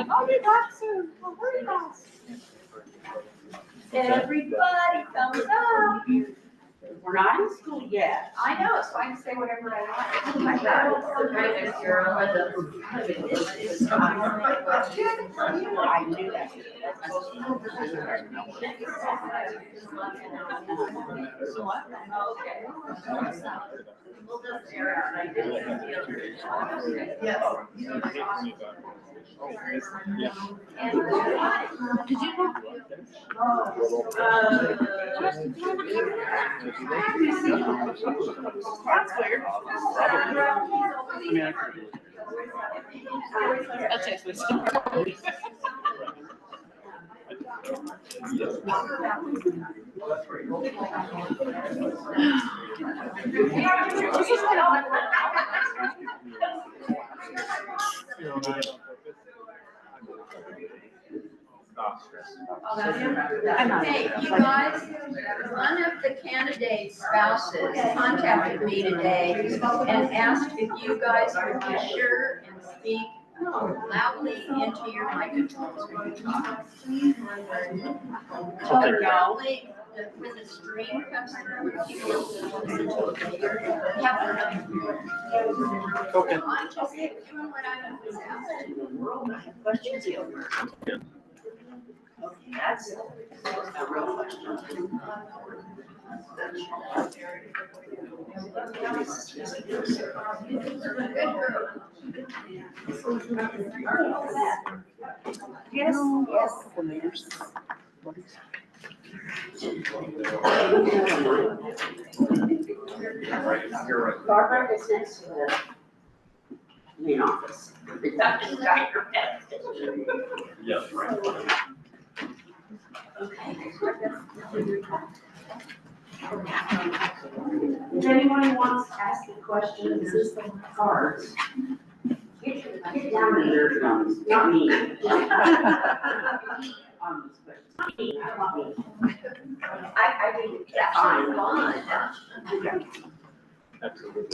I'll be back soon. I'll hurry back. Everybody comes up. We're not in school yet. I know, so I can say whatever I want. Oh my God. I knew that. Did you know? That's weird. That's actually story. Hey, you guys, one of the candidates' spouses contacted me today and asked if you guys would be sure and speak loudly into your microphones when you talk. So loudly, when the stream comes through, people listen to it. Okay. I'm just doing what I was asked. Questions over. That's a real question. Yes, yes. Barbara is next to the main office. Yes, right. If anyone wants to ask a question, this is the cards. Get down to your drums, not me. But me, not me. I think that's fine. Absolutely.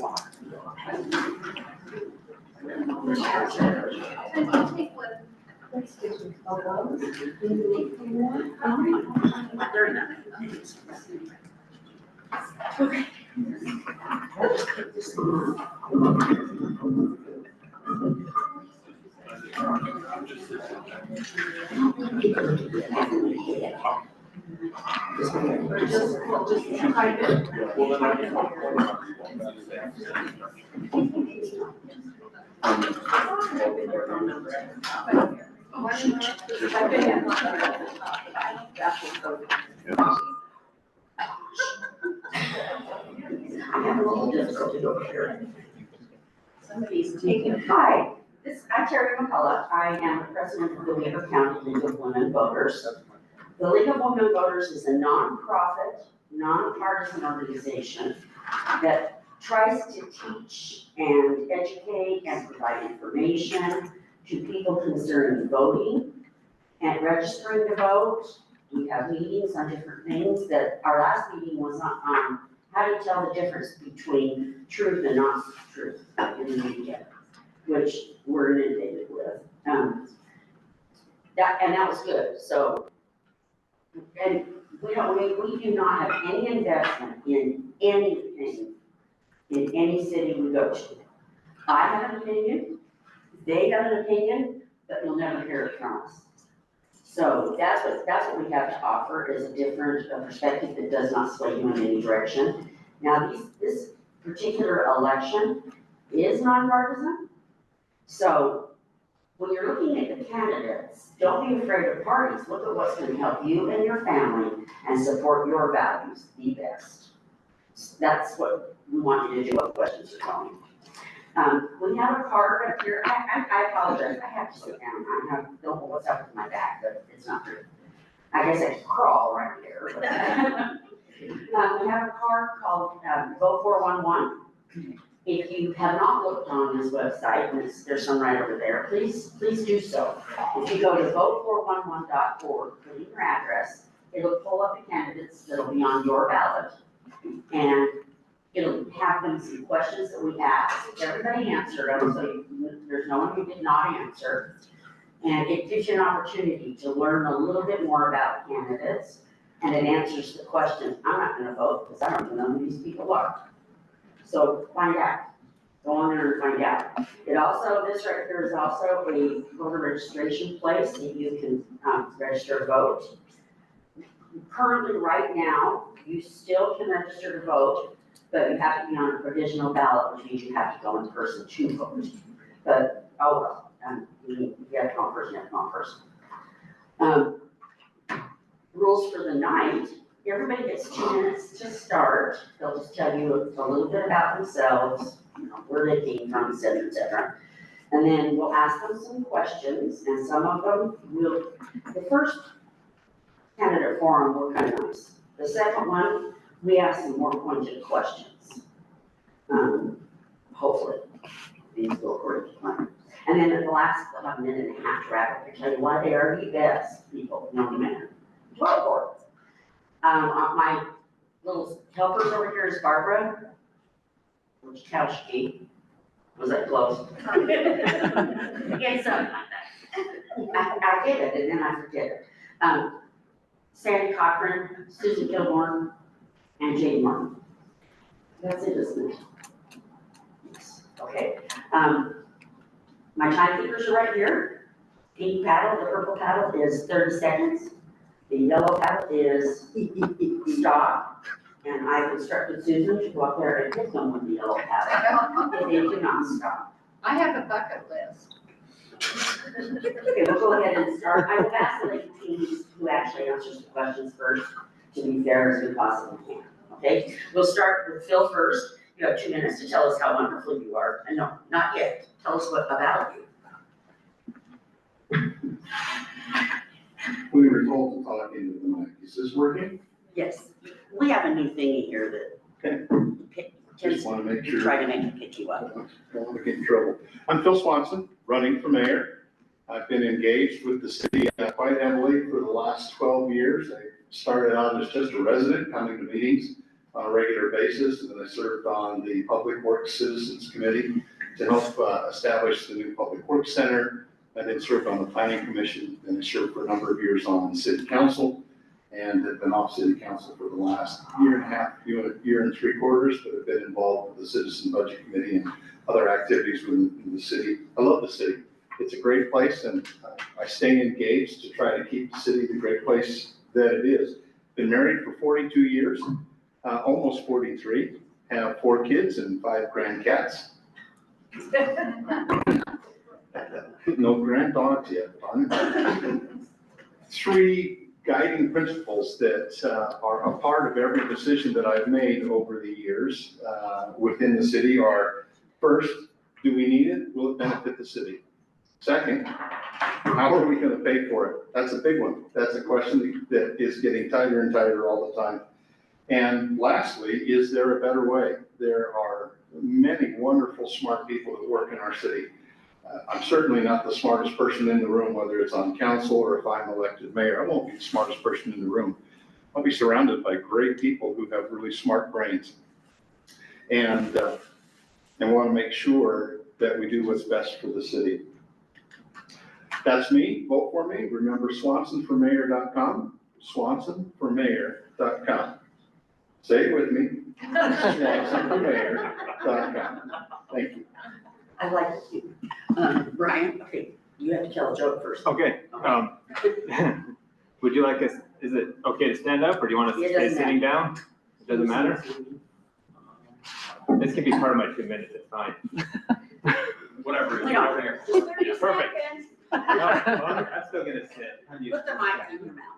Okay. Somebody's taking. Hi, I'm Terry McCullough. I am the president of the Weaver County League of Women Voters. The League of Women Voters is a nonprofit, nonpartisan organization that tries to teach and educate and provide information to people concerning voting and registering to vote. We have meetings on different things. That our last meeting was on how do you tell the difference between truth and not truth in the media, which we're inundated with. That was good. So, and we do not have any investment in anything in any city we go to. I have an opinion, they have an opinion, but you'll never hear it from us. So that's what we have to offer, is a different perspective that does not sway you in any direction. Now, this particular election is nonpartisan. So when you're looking at the candidates, don't be afraid of parties. Look at what's going to help you and your family and support your values the best. That's what we want you to do. What questions are coming? We have a card up here. I apologize. I have to sit down. I don't know what's up with my back, but it's not true. I guess I can crawl right there. But, we have a card called Vote 411. If you have not looked on this website, and there's some right over there, please do so. If you go to vote411.org, put in your address, it'll pull up the candidates that'll be on your ballot. And it'll have them some questions that we asked. Everybody answered them, so there's no one who did not answer. And it gives you an opportunity to learn a little bit more about candidates, and it answers the questions. I'm not gonna vote because I don't know who these people are. So find out. Go on there and find out. It also, this right here is also a voter registration place that you can register to vote. Currently, right now, you still can register to vote, but you have to be on a provisional ballot, which means you have to go in person to vote. But, oh well, you have to go in person, you have to go in person. Rules for the night, everybody gets 2 minutes to start. They'll just tell you a little bit about themselves, you know, where they came from, et cetera, et cetera. And then we'll ask them some questions, and some of them will, the first candidate forum were kind of nice. The second one, we asked some more pointed questions. Hopefully, these will according to plan. And then at the last, they'll have a minute and a half to wrap up to tell you why they are the best people known to man. Vote for. My little helpers over here is Barbara Wojciechowski. Was that close? It's something like that. I get it, and then I forget it. Sandy Cochran, Susan Kilborn, and Jane Martin. That's it, isn't it? Yes. Okay. My timekeepers are right here. Pink paddle, the purple paddle is 30 seconds. The yellow paddle is stop. And I've instructed Susan to go up there and hit them with the yellow paddle if they do not stop. I have a bucket list. Okay, we'll go ahead and start. I will ask the teams who actually answers the questions first, to be fair as we possibly can. Okay, we'll start with Phil first. You have 2 minutes to tell us how wonderful you are. And no, not yet. Tell us what about you. We were told to talk into the mic. Is this working? Yes, we have a new thingy here that Just want to make sure. try to make it pick you I up. don't want to get in trouble. I'm Phil Swanson, running for mayor. I've been engaged with the city quite heavily for the last 12 years. I started out as just a resident coming to meetings on a regular basis, and then I served on the Public Works Citizens Committee to help establish the new Public Works Center. I then served on the Planning Commission, and I served for a number of years on City Council, and have been off City Council for the last year and a half, year and 3/4, but have been involved with the Citizen Budget Committee and other activities within the city. I love the city. It's a great place, and I stay engaged to try to keep the city the great place that it is. Been married for 42 years, almost 43, have 4 kids and 5 grandcats. No granddogs yet. 3 guiding principles that are a part of every decision that I've made over the years within the city are, first, do we need it? Will it benefit the city? Second, how are we going to pay for it? That's a big one. That's a question that is getting tighter and tighter all the time. And lastly, is there a better way? There are many wonderful, smart people that work in our city. I'm certainly not the smartest person in the room, whether it's on council or if I'm elected mayor. I won't be the smartest person in the room. I'll be surrounded by great people who have really smart brains. And want to make sure that we do what's best for the city. That's me. Vote for me. Remember swansonformayor.com, swansonformayor.com. Say it with me. swansonformayor.com. Thank you. I like it. Brian, okay, you have to tell a joke first. Okay, would you like us, is it okay to stand up or do you want us to stay sitting down? It doesn't matter? This can be part of my 2 minutes, it's fine. Whatever. We don't care. 30 Perfect. seconds. No, well, I'm still gonna sit. Put the mic in your mouth.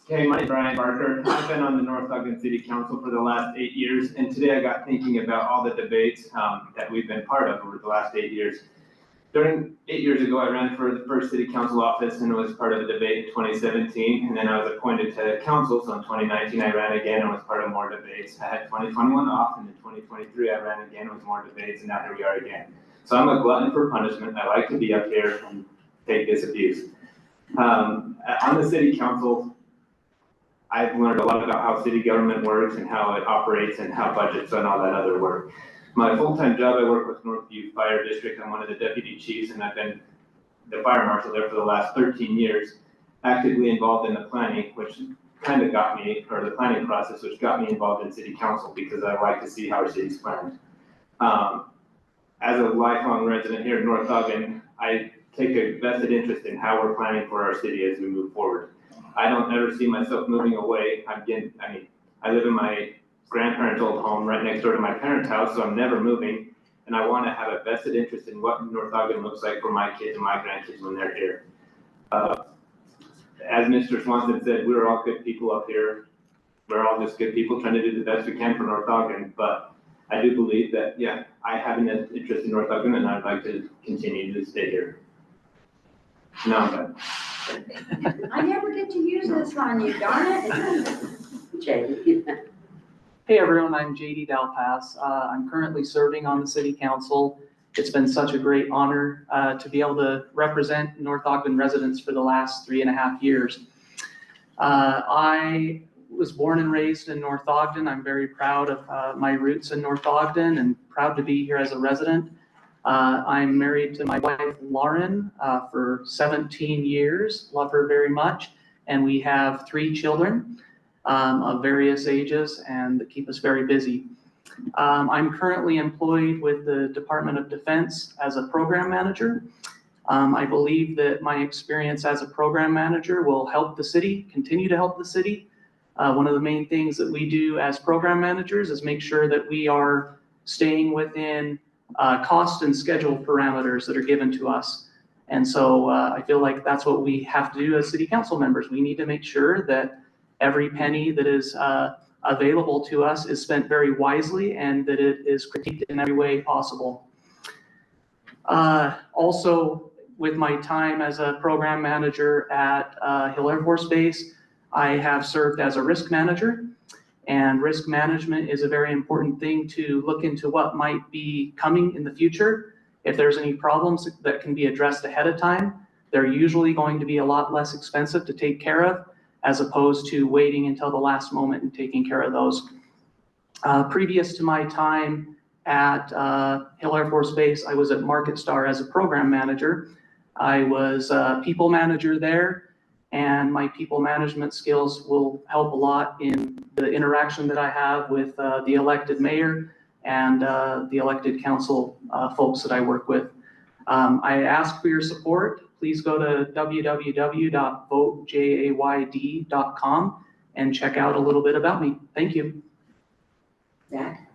Okay, my name is Brian Barker. I've been on the North Ogden City Council for the last 8 years, and today I got thinking about all the debates that we've been part of over the last 8 years. during 8 years ago, I ran for the first city council office and was part of a debate in 2017. And then I was appointed to council. So in 2019, I ran again and was part of more debates. I had 2021 off, and in 2023, I ran again with more debates, and now here we are again. So I'm a glutton for punishment. I like to be up here and take this abuse. On the city council, I've learned a lot about how city government works and how it operates and how budgets and all that other work. My full-time job, I work with Northview Fire District. I'm one of the deputy chiefs, and I've been the fire marshal there for the last 13 years, actively involved in the planning, which kind of got me, or the planning process, which got me involved in city council because I like to see how our city's planned. As a lifelong resident here in North Ogden, I take a vested interest in how we're planning for our city as we move forward. I don't ever see myself moving away. I live in my grandparents' old home right next door to my parents' house, so I'm never moving. And I want to have a vested interest in what North Ogden looks like for my kids and my grandkids when they're here. As Mr. Swanson said, we're all good people up here. We're all just good people trying to do the best we can for North Ogden. But I do believe that, yeah, I have an interest in North Ogden, and I'd like to continue to stay here. No, I'm done. I never get to use this on you, darn it. Jay. Hey everyone, I'm JD Dalpass. I'm currently serving on the city council. It's been such a great honor to be able to represent North Ogden residents for the last 3.5 years. I was born and raised in North Ogden. I'm very proud of my roots in North Ogden and proud to be here as a resident. I'm married to my wife, Lauren, for 17 years. Love her very much. And we have 3 children of various ages and that keep us very busy. I'm currently employed with the Department of Defense as a program manager. I believe that my experience as a program manager will help the city, continue to help the city. One of the main things that we do as program managers is make sure that we are staying within cost and schedule parameters that are given to us. And so I feel like that's what we have to do as city council members. We need to make sure that every penny that is available to us is spent very wisely and that it is critiqued in every way possible. Also, with my time as a program manager at Hill Air Force Base, I have served as a risk manager. And risk management is a very important thing to look into what might be coming in the future. If there's any problems that can be addressed ahead of time, they're usually going to be a lot less expensive to take care of, as opposed to waiting until the last moment and taking care of those. Previous to my time at Hill Air Force Base, I was at Market Star as a program manager. I was a people manager there, and my people management skills will help a lot in the interaction that I have with the elected mayor and the elected council folks that I work with. I ask for your support. Please go to www.votejayd.com and check out a little bit about me. Thank you. Zach?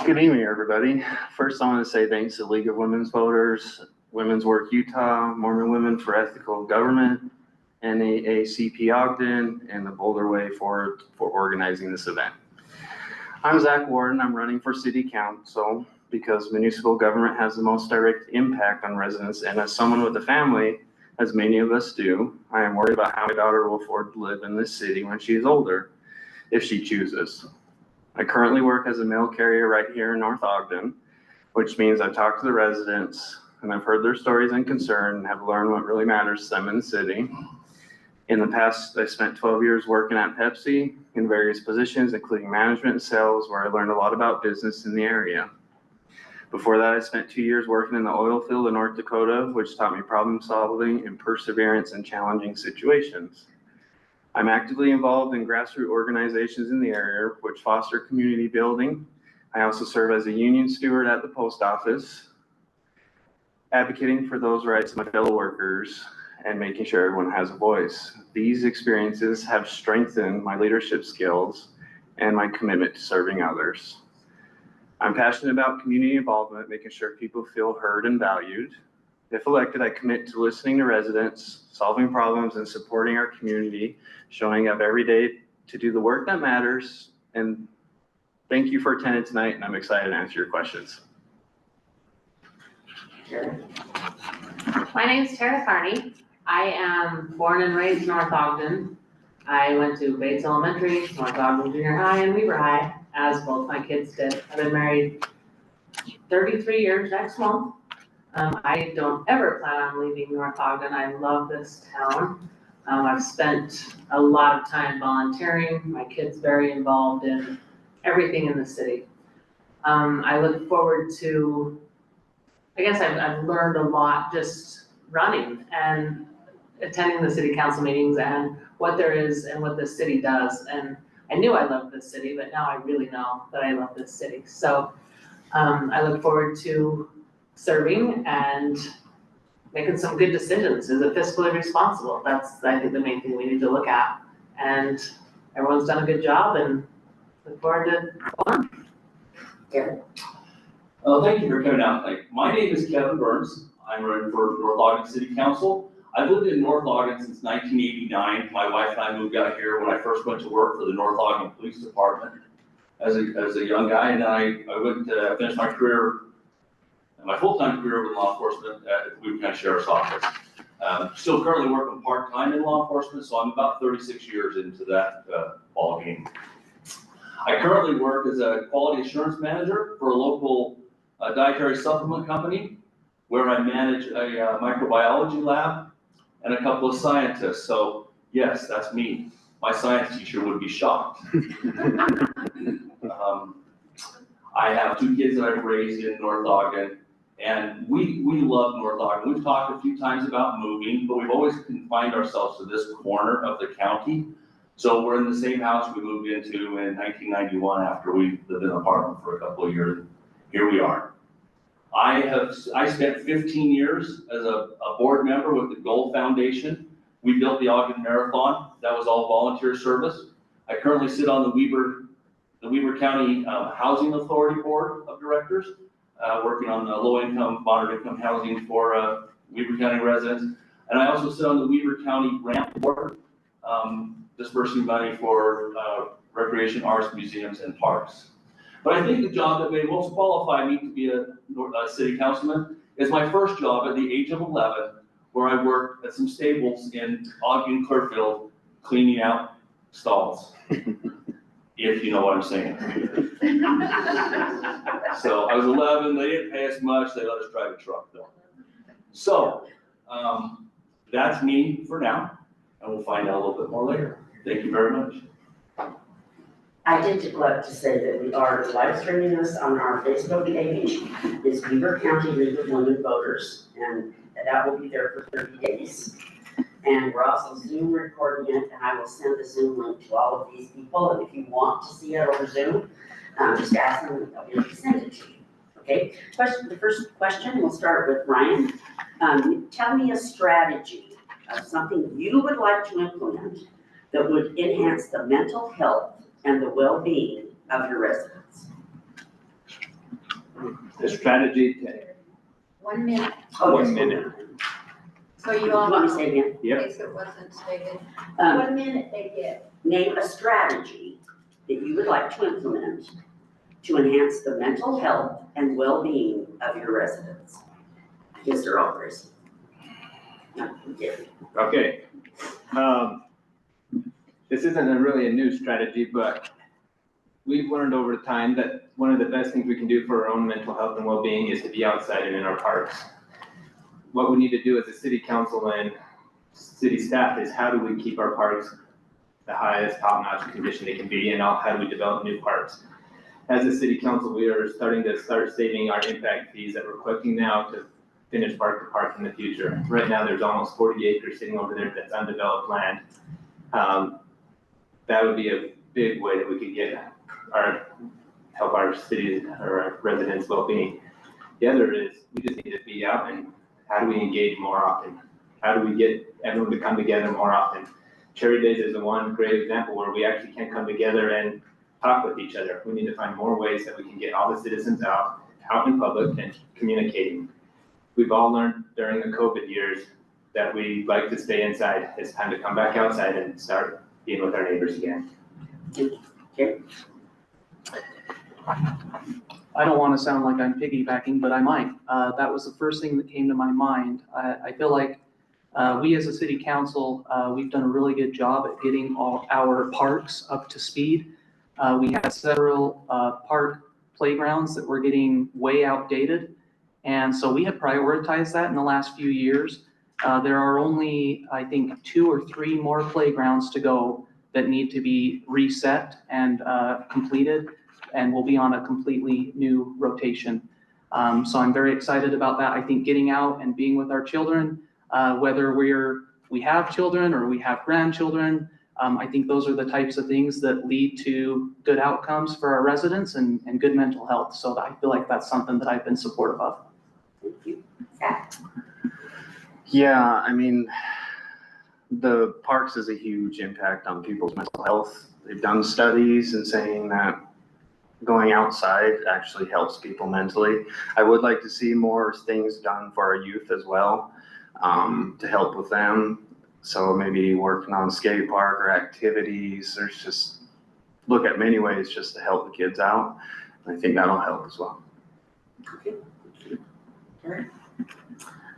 Good evening, everybody. First, I want to say thanks to League of Women's Voters, Women's Work Utah, Mormon Women for Ethical Government, NAACP Ogden, and the Boulder Way for organizing this event. I'm Zach Warden. I'm running for City Council because municipal government has the most direct impact on residents, and as someone with a family, as many of us do, I am worried about how my daughter will afford to live in this city when she is older, if she chooses. I currently work as a mail carrier right here in North Ogden, which means I've talked to the residents and I've heard their stories and concern and have learned what really matters to them in the city. In the past, I spent 12 years working at Pepsi in various positions, including management and sales, where I learned a lot about business in the area. Before that, I spent 2 years working in the oil field in North Dakota, which taught me problem solving and perseverance in challenging situations. I'm actively involved in grassroots organizations in the area, which foster community building. I also serve as a union steward at the post office, advocating for those rights of my fellow workers and making sure everyone has a voice. These experiences have strengthened my leadership skills and my commitment to serving others. I'm passionate about community involvement, making sure people feel heard and valued. If elected, I commit to listening to residents, solving problems, and supporting our community, showing up every day to do the work that matters. And thank you for attending tonight, and I'm excited to answer your questions. Tara? My name's Tara Carney. I am born and raised North Ogden. I went to Bates Elementary, North Ogden Junior High, and Weaver High, as both my kids did. I've been married 33 years next month. I don't ever plan on leaving North Ogden. I love this town. I've spent a lot of time volunteering. My kid's very involved in everything in the city. I look forward to, I guess I've learned a lot just running and attending the city council meetings and what there is and what the city does. And I knew I loved this city, but now I really know that I love this city. So I look forward to serving and making some good decisions. Is it fiscally responsible? That's, I think, the main thing we need to look at. And everyone's done a good job and look forward to Kevin? Thank you for coming out tonight. My name is Kevin Burns. I'm running for North Ogden City Council. I've lived in North Ogden since 1989. My wife and I moved out here when I first went to work for the North Ogden Police Department as a young guy, and then I went to finish my career, my full-time career with law enforcement at the Weaver County Sheriff's Office. Still currently working part-time in law enforcement, so I'm about 36 years into that ballgame. I currently work as a quality assurance manager for a local dietary supplement company where I manage a microbiology lab and a couple of scientists. So yes, that's me. My science teacher would be shocked. I have 2 kids that I've raised in North Ogden, and we love North Ogden. We've talked a few times about moving, but we've always confined ourselves to this corner of the county. So we're in the same house we moved into in 1991 after we lived in an apartment for a couple of years. Here we are. I spent 15 years as a board member with the Gold Foundation. We built the Ogden Marathon. That was all volunteer service. I currently sit on the Weaver County Housing Authority Board of Directors, working on the low-income, moderate-income housing for Weaver County residents. And I also sit on the Weaver County Grant Board, dispersing money for recreation, arts, museums, and parks. But I think the job that may most qualify me to be a city councilman is my first job at the age of 11, where I worked at some stables in Ogden, Clearfield, cleaning out stalls, if you know what I'm saying. So I was 11, they didn't pay us much, they let us drive a truck though. So that's me for now, and we'll find out a little bit more later. Thank you very much. I did like to say that we are live streaming this on our Facebook page. It's Weaver County League of Women Voters, and that will be there for 30 days. And we're also Zoom recording it, and I will send the Zoom link to all of these people. And if you want to see it over Zoom, just ask them, and they'll be able to send it to you. Okay, the first question, we'll start with Ryan. Tell me a strategy of something you would like to implement that would enhance the mental health and the well-being of your residents. The strategy. 1 minute. Oh, 1 yes, minute. So you You all. want me to say again? Yep. In case it wasn't stated. Um, 1 minute they get. Name a strategy that you would like to implement to enhance the mental health and well-being of your residents. Mr. Alvarez. No, yeah. Okay. This isn't really a new strategy, but we've learned over time that one of the best things we can do for our own mental health and well-being is to be outside and in our parks. What we need to do as a city council and city staff is how do we keep our parks the highest top-notch condition they can be, and how do we develop new parks. As a city council, we are starting to saving our impact fees that we're collecting now to finish park to park in the future. Right now, there's almost 40 acres sitting over there that's undeveloped land. That would be a big way that we could help our cities or our residents' well-being. The other is we just need to be out, and how do we engage more often? How do we get everyone to come together more often? Cherry Days is the one great example where we actually can come together and talk with each other. We need to find more ways that we can get all the citizens out in public and communicating. We've all learned during the COVID years that we like to stay inside. It's time to come back outside and start being with our neighbors again. Okay. I don't want to sound like I'm piggybacking, but I might. That was the first thing that came to my mind. I feel like we as a city council, we've done a really good job at getting all our parks up to speed. We have several park playgrounds that were getting way outdated. And so we have prioritized that in the last few years. There are only, I think, 2 or 3 more playgrounds to go that need to be reset and completed, and will be on a completely new rotation. So I'm very excited about that. I think getting out and being with our children, whether we have children or we have grandchildren, I think those are the types of things that lead to good outcomes for our residents and good mental health. So I feel like that's something that I've been supportive of. Thank you. Zach? Yeah, I mean, the parks has a huge impact on people's mental health. They've done studies and saying that going outside actually helps people mentally. I would like to see more things done for our youth as well, to help with them. So maybe working on skate park or activities. There's just, look at many ways just to help the kids out. I think that'll help as well.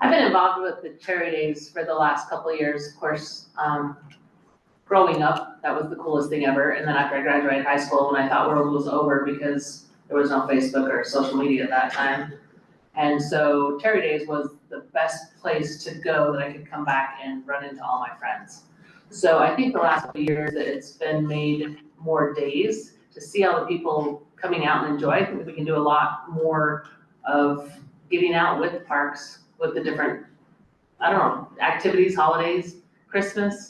I've been involved with the Cherry Days for the last couple of years, of course. Growing up, that was the coolest thing ever. And then after I graduated high school, when I thought world was over because there was no Facebook or social media at that time. And so Cherry Days was the best place to go that I could come back and run into all my friends. So I think the last few years that it's been made more days to see all the people coming out and enjoy. I think we can do a lot more of getting out with the parks, with the different, I don't know, activities, holidays, Christmas.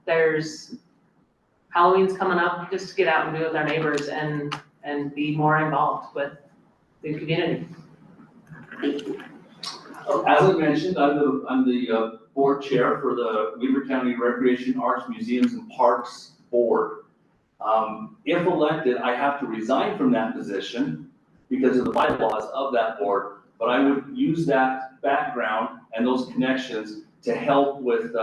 There's Halloween's coming up, just to get out and be with our neighbors and be more involved with the community. As I mentioned, I'm the board chair for the Weaver County Recreation, Arts, Museums, and Parks Board. If elected, I have to resign from that position because of the bylaws of that board, but I would use that background and those connections to help with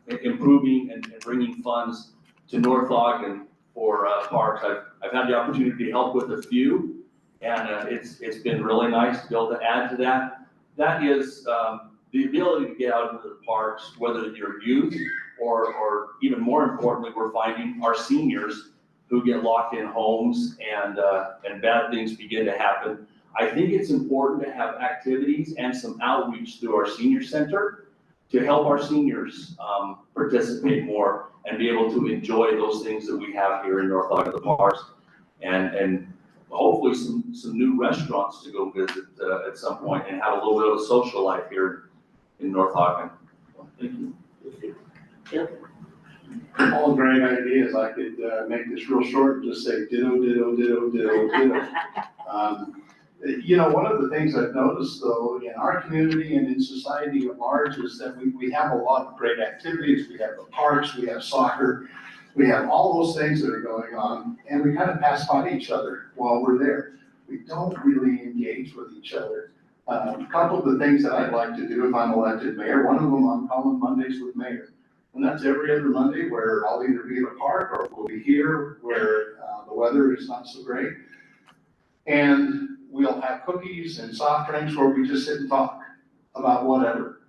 improving and bringing funds to North Ogden for parks. I've had the opportunity to help with a few, and it's been really nice to be able to add to that. That is the ability to get out into the parks, whether you're youth or even more importantly, we're finding our seniors who get locked in homes and bad things begin to happen. I think it's important to have activities and some outreach through our senior center to help our seniors participate more and be able to enjoy those things that we have here in North Ogden, the parks, and hopefully some new restaurants to go visit at some point and have a little bit of a social life here in North Ogden. Thank you. All great ideas. I could make this real short and just say ditto, ditto, ditto, ditto, ditto. You know, one of the things I've noticed though in our community and in society at large is that we have a lot of great activities. We have the parks, we have soccer, we have all those things that are going on, and we kind of pass by each other while we're there. We don't really engage with each other. A couple of the things that I'd like to do if I'm elected mayor, one of them I'm calling Mondays with Mayor. And that's every other Monday where I'll either be in a park or we'll be here where the weather is not so great. And we'll have cookies and soft drinks where we just sit and talk about whatever.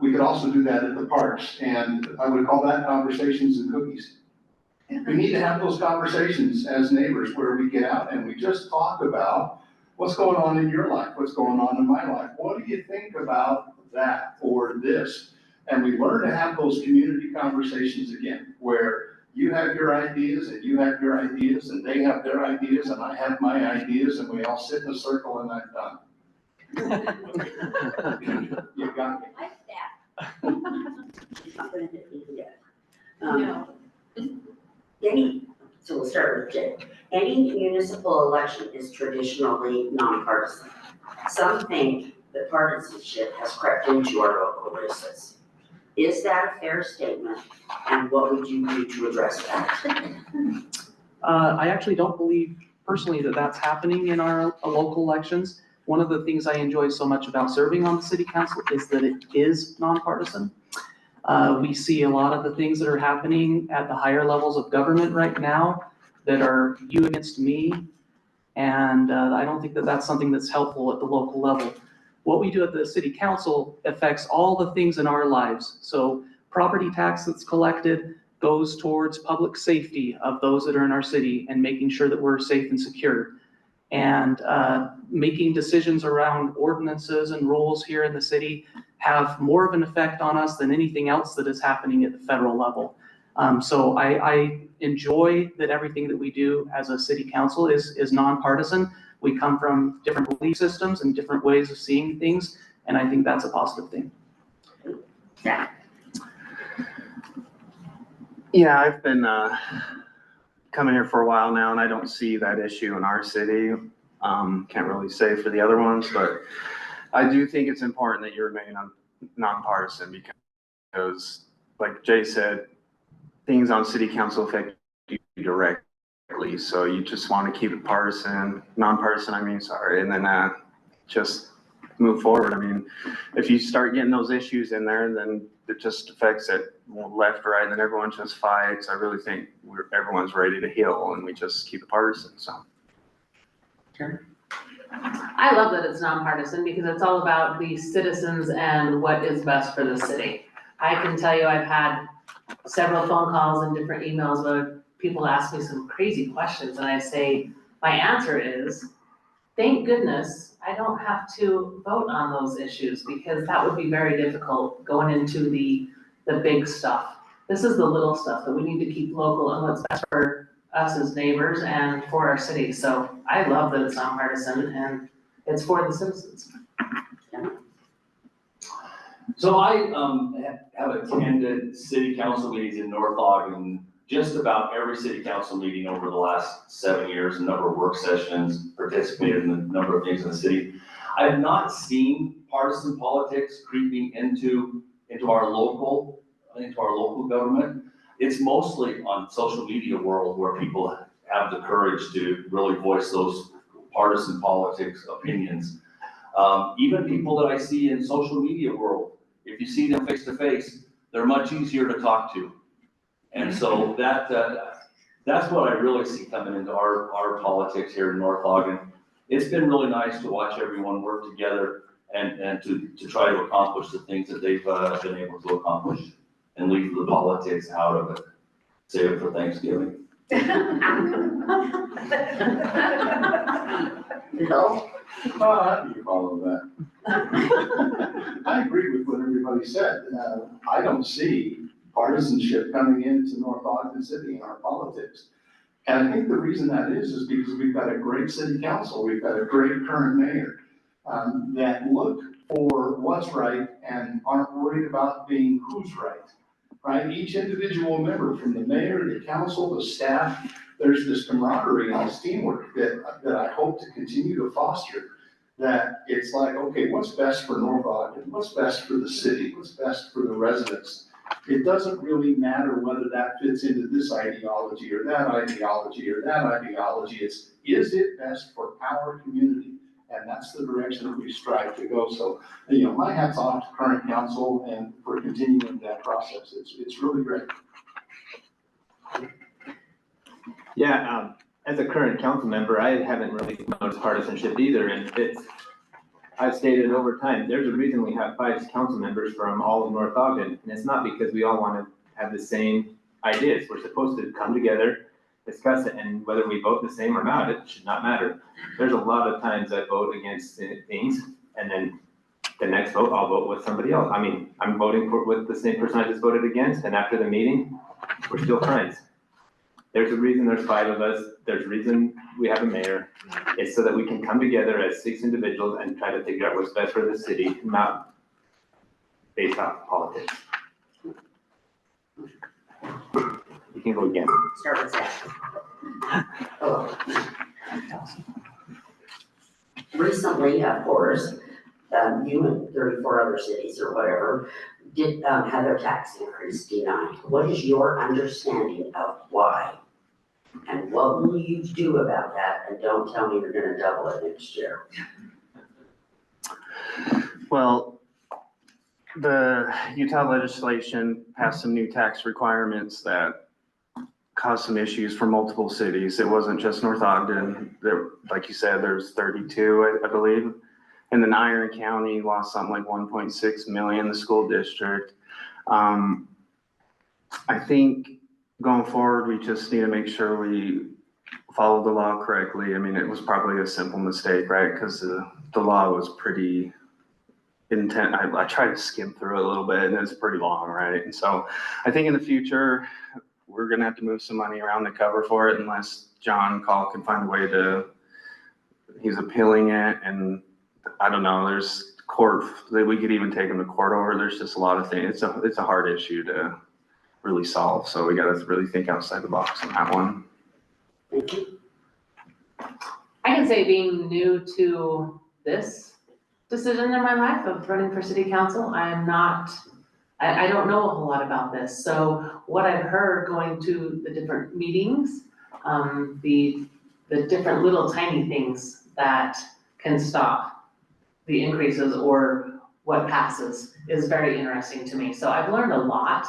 We could also do that at the parks, and I would call that conversations and cookies. We need to have those conversations as neighbors where we get out and we just talk about what's going on in your life, what's going on in my life. What do you think about that or this? And we learn to have those community conversations again, where you have your ideas and you have your ideas and they have their ideas and I have my ideas and we all sit in a circle and I'm done. You got me. Like that. Not gonna hit me yet. No. So we'll start with Jay. Any municipal election is traditionally nonpartisan. Some think that partisanship has crept into our local races. Is that a fair statement? And what would you do to address that? I actually don't believe personally that that's happening in our local elections. One of the things I enjoy so much about serving on the city council is that it is nonpartisan. We see a lot of the things that are happening at the higher levels of government right now that are you against me, And I don't think that that's something that's helpful at the local level. What we do at the city council affects all the things in our lives. So property tax that's collected goes towards public safety of those that are in our city and making sure that we're safe and secure. And making decisions around ordinances and rules here in the city have more of an effect on us than anything else that is happening at the federal level. So I enjoy that everything that we do as a city council is nonpartisan. We come from different belief systems and different ways of seeing things, and I think that's a positive thing. Yeah, I've been coming here for a while now, and I don't see that issue in our city. Can't really say for the other ones, but I do think it's important that you remain nonpartisan because, like Jay said, things on city council affect you directly. So you just want to keep it nonpartisan, and then just move forward. I mean, if you start getting those issues in there, then it just affects it left, right, and then everyone just fights. I really think everyone's ready to heal and we just keep it partisan, so. I love that it's nonpartisan because it's all about the citizens and what is best for the city. I can tell you I've had several phone calls and different emails where people ask me some crazy questions and I say, my answer is, thank goodness I don't have to vote on those issues because that would be very difficult going into the big stuff. This is the little stuff that we need to keep local and what's best for us as neighbors and for our city. So I love that it's nonpartisan and it's for the citizens. So I have attended city council meetings in North Ogden, just about every city council meeting over the last 7 years, a number of work sessions, participated in a number of things in the city. I have not seen partisan politics creeping into our local government. It's mostly on social media world where people have the courage to really voice those partisan politics opinions. Even people that I see in social media world, if you see them face to face, they're much easier to talk to. And so that's what I really see coming into our politics here in North Ogden. It's been really nice to watch everyone work together and to try to accomplish the things that they've been able to accomplish and leave the politics out of it. Save it for Thanksgiving. No. You follow that. I agree with what everybody said. I don't see partisanship coming into North Ogden City in our politics. And I think the reason that is because we've got a great city council, we've got a great current mayor that look for what's right and aren't worried about being who's right? Each individual member, from the mayor, the council, the staff, there's this camaraderie and this teamwork that I hope to continue to foster. That it's like, okay, what's best for North Ogden? What's best for the city? What's best for the residents? It doesn't really matter whether that fits into this ideology or that ideology or that ideology. Is it best for our community? And that's the direction that we strive to go. So, my hat's off to current council and for continuing that process. It's really great. Yeah, as a current council member, I haven't really noticed partisanship either, and I've stated over time, there's a reason we have 5 council members from all of North Ogden, and it's not because we all want to have the same ideas. We're supposed to come together, discuss it, and whether we vote the same or not, it should not matter. There's a lot of times I vote against things, and then the next vote, I'll vote with somebody else. I mean, I'm voting with the same person I just voted against, and after the meeting, we're still friends. There's a reason there's 5 of us. There's a reason we have a mayor. It's so that we can come together as 6 individuals and try to figure out what's best for the city, not based off politics. You can go again. Start with that. Hello. Recently, of course, you and 34 other cities or whatever did have their tax increase denied. What is your understanding of why? And what will you do about that? And don't tell me you're gonna double it next year. Well, the Utah legislation passed some new tax requirements that caused some issues for multiple cities. It wasn't just North Ogden. There, like you said, there's 32, I believe. And then Iron County lost something like 1.6 million, the school district. I think going forward, we just need to make sure we follow the law correctly. I mean, it was probably a simple mistake, right? Because the law was pretty intense. I tried to skim through it a little bit and it's pretty long, right? And so I think in the future, we're gonna have to move some money around to cover for it unless John Call can find a way to, he's appealing it, and I don't know, there's court, we could even take him to court over. There's just a lot of things. It's a hard issue to really solve. So we gotta really think outside the box on that one. I can say being new to this decision in my life of running for city council, I don't know a whole lot about this. So what I've heard going to the different meetings, the different little tiny things that can stop the increases or what passes is very interesting to me. So I've learned a lot.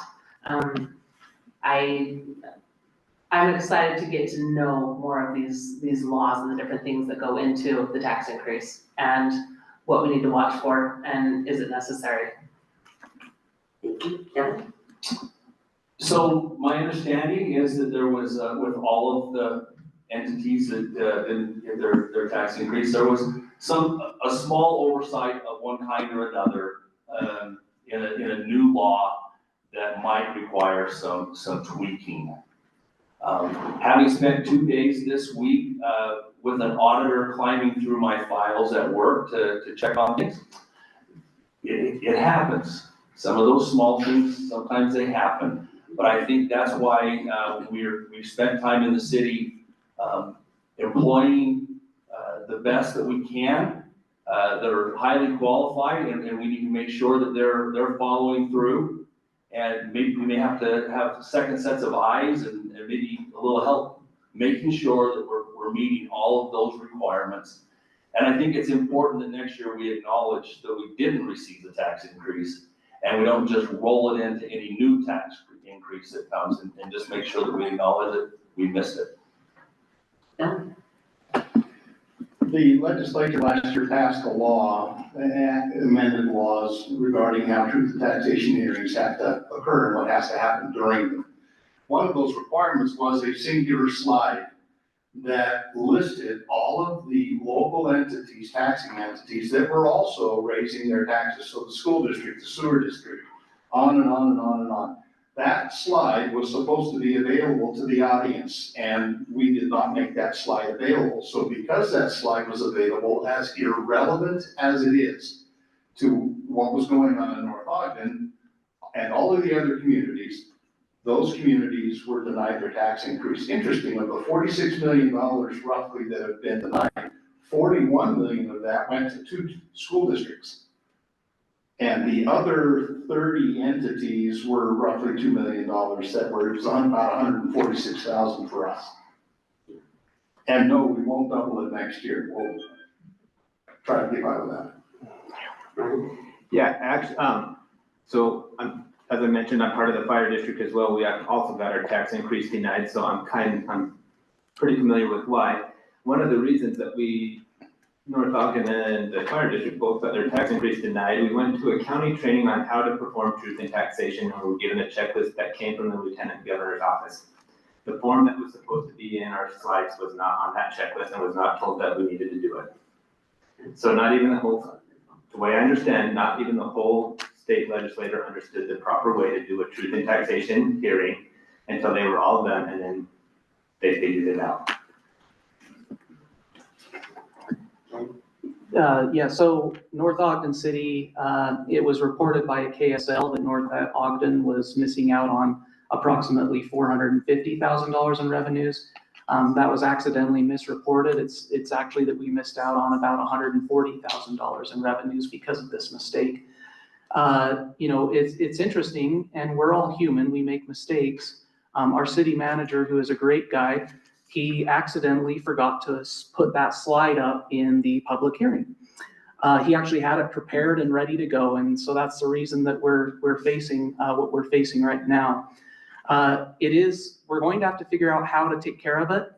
I'm excited to get to know more of these laws and the different things that go into the tax increase and what we need to watch for and is it necessary? Thank you, Kevin. So my understanding is that there was, with all of the entities that didn't get their tax increase, there was a small oversight of one kind or another in a new law that might require some tweaking. Having spent 2 days this week with an auditor climbing through my files at work to check on things, it happens. Some of those small things, sometimes they happen. But I think that's why we've spent time in the city employing the best that we can, that are highly qualified, and we need to make sure that they're following through. And maybe we may have to have second sets of eyes and maybe a little help making sure that we're meeting all of those requirements. And I think it's important that next year we acknowledge that we didn't receive the tax increase and we don't just roll it into any new tax increase that comes and just make sure that we acknowledge that we missed it. Yeah. The legislature last year passed a law, amended laws regarding how truth and taxation hearings have to occur and what has to happen during them. One of those requirements was a singular slide that listed all of the local entities, taxing entities that were also raising their taxes. So the school district, the sewer district, on and on and on and on. That slide was supposed to be available to the audience, and we did not make that slide available. So because that slide was available, as irrelevant as it is to what was going on in North Ogden and all of the other communities, those communities were denied their tax increase. Interestingly, of the $46 million roughly that have been denied, 41 million of that went to 2 school districts. And the other 30 entities were roughly $2 million that were, it was about 146,000 for us. And no, we won't double it next year. We'll try to get by with that. Yeah, actually, so as I mentioned, I'm part of the fire district as well. We have also got our tax increase denied, so I'm pretty familiar with why. One of the reasons that North Ogden and the fire district both got their tax increase denied, we went to a county training on how to perform truth in taxation, and we were given a checklist that came from the lieutenant governor's office. The form that was supposed to be in our slides was not on that checklist and was not told that we needed to do it. So not even the way I understand, not even the whole state legislature understood the proper way to do a truth in taxation hearing until they were all done, and then they figured it out. Yeah, so North Ogden City, it was reported by a KSL that North Ogden was missing out on approximately $450,000 in revenues. That was accidentally misreported. It's actually that we missed out on about $140,000 in revenues because of this mistake. You know, it's interesting, and we're all human, we make mistakes. Our city manager, who is a great guy, he accidentally forgot to put that slide up in the public hearing. He actually had it prepared and ready to go, and so that's the reason that we're facing what we're facing right now. We're going to have to figure out how to take care of it.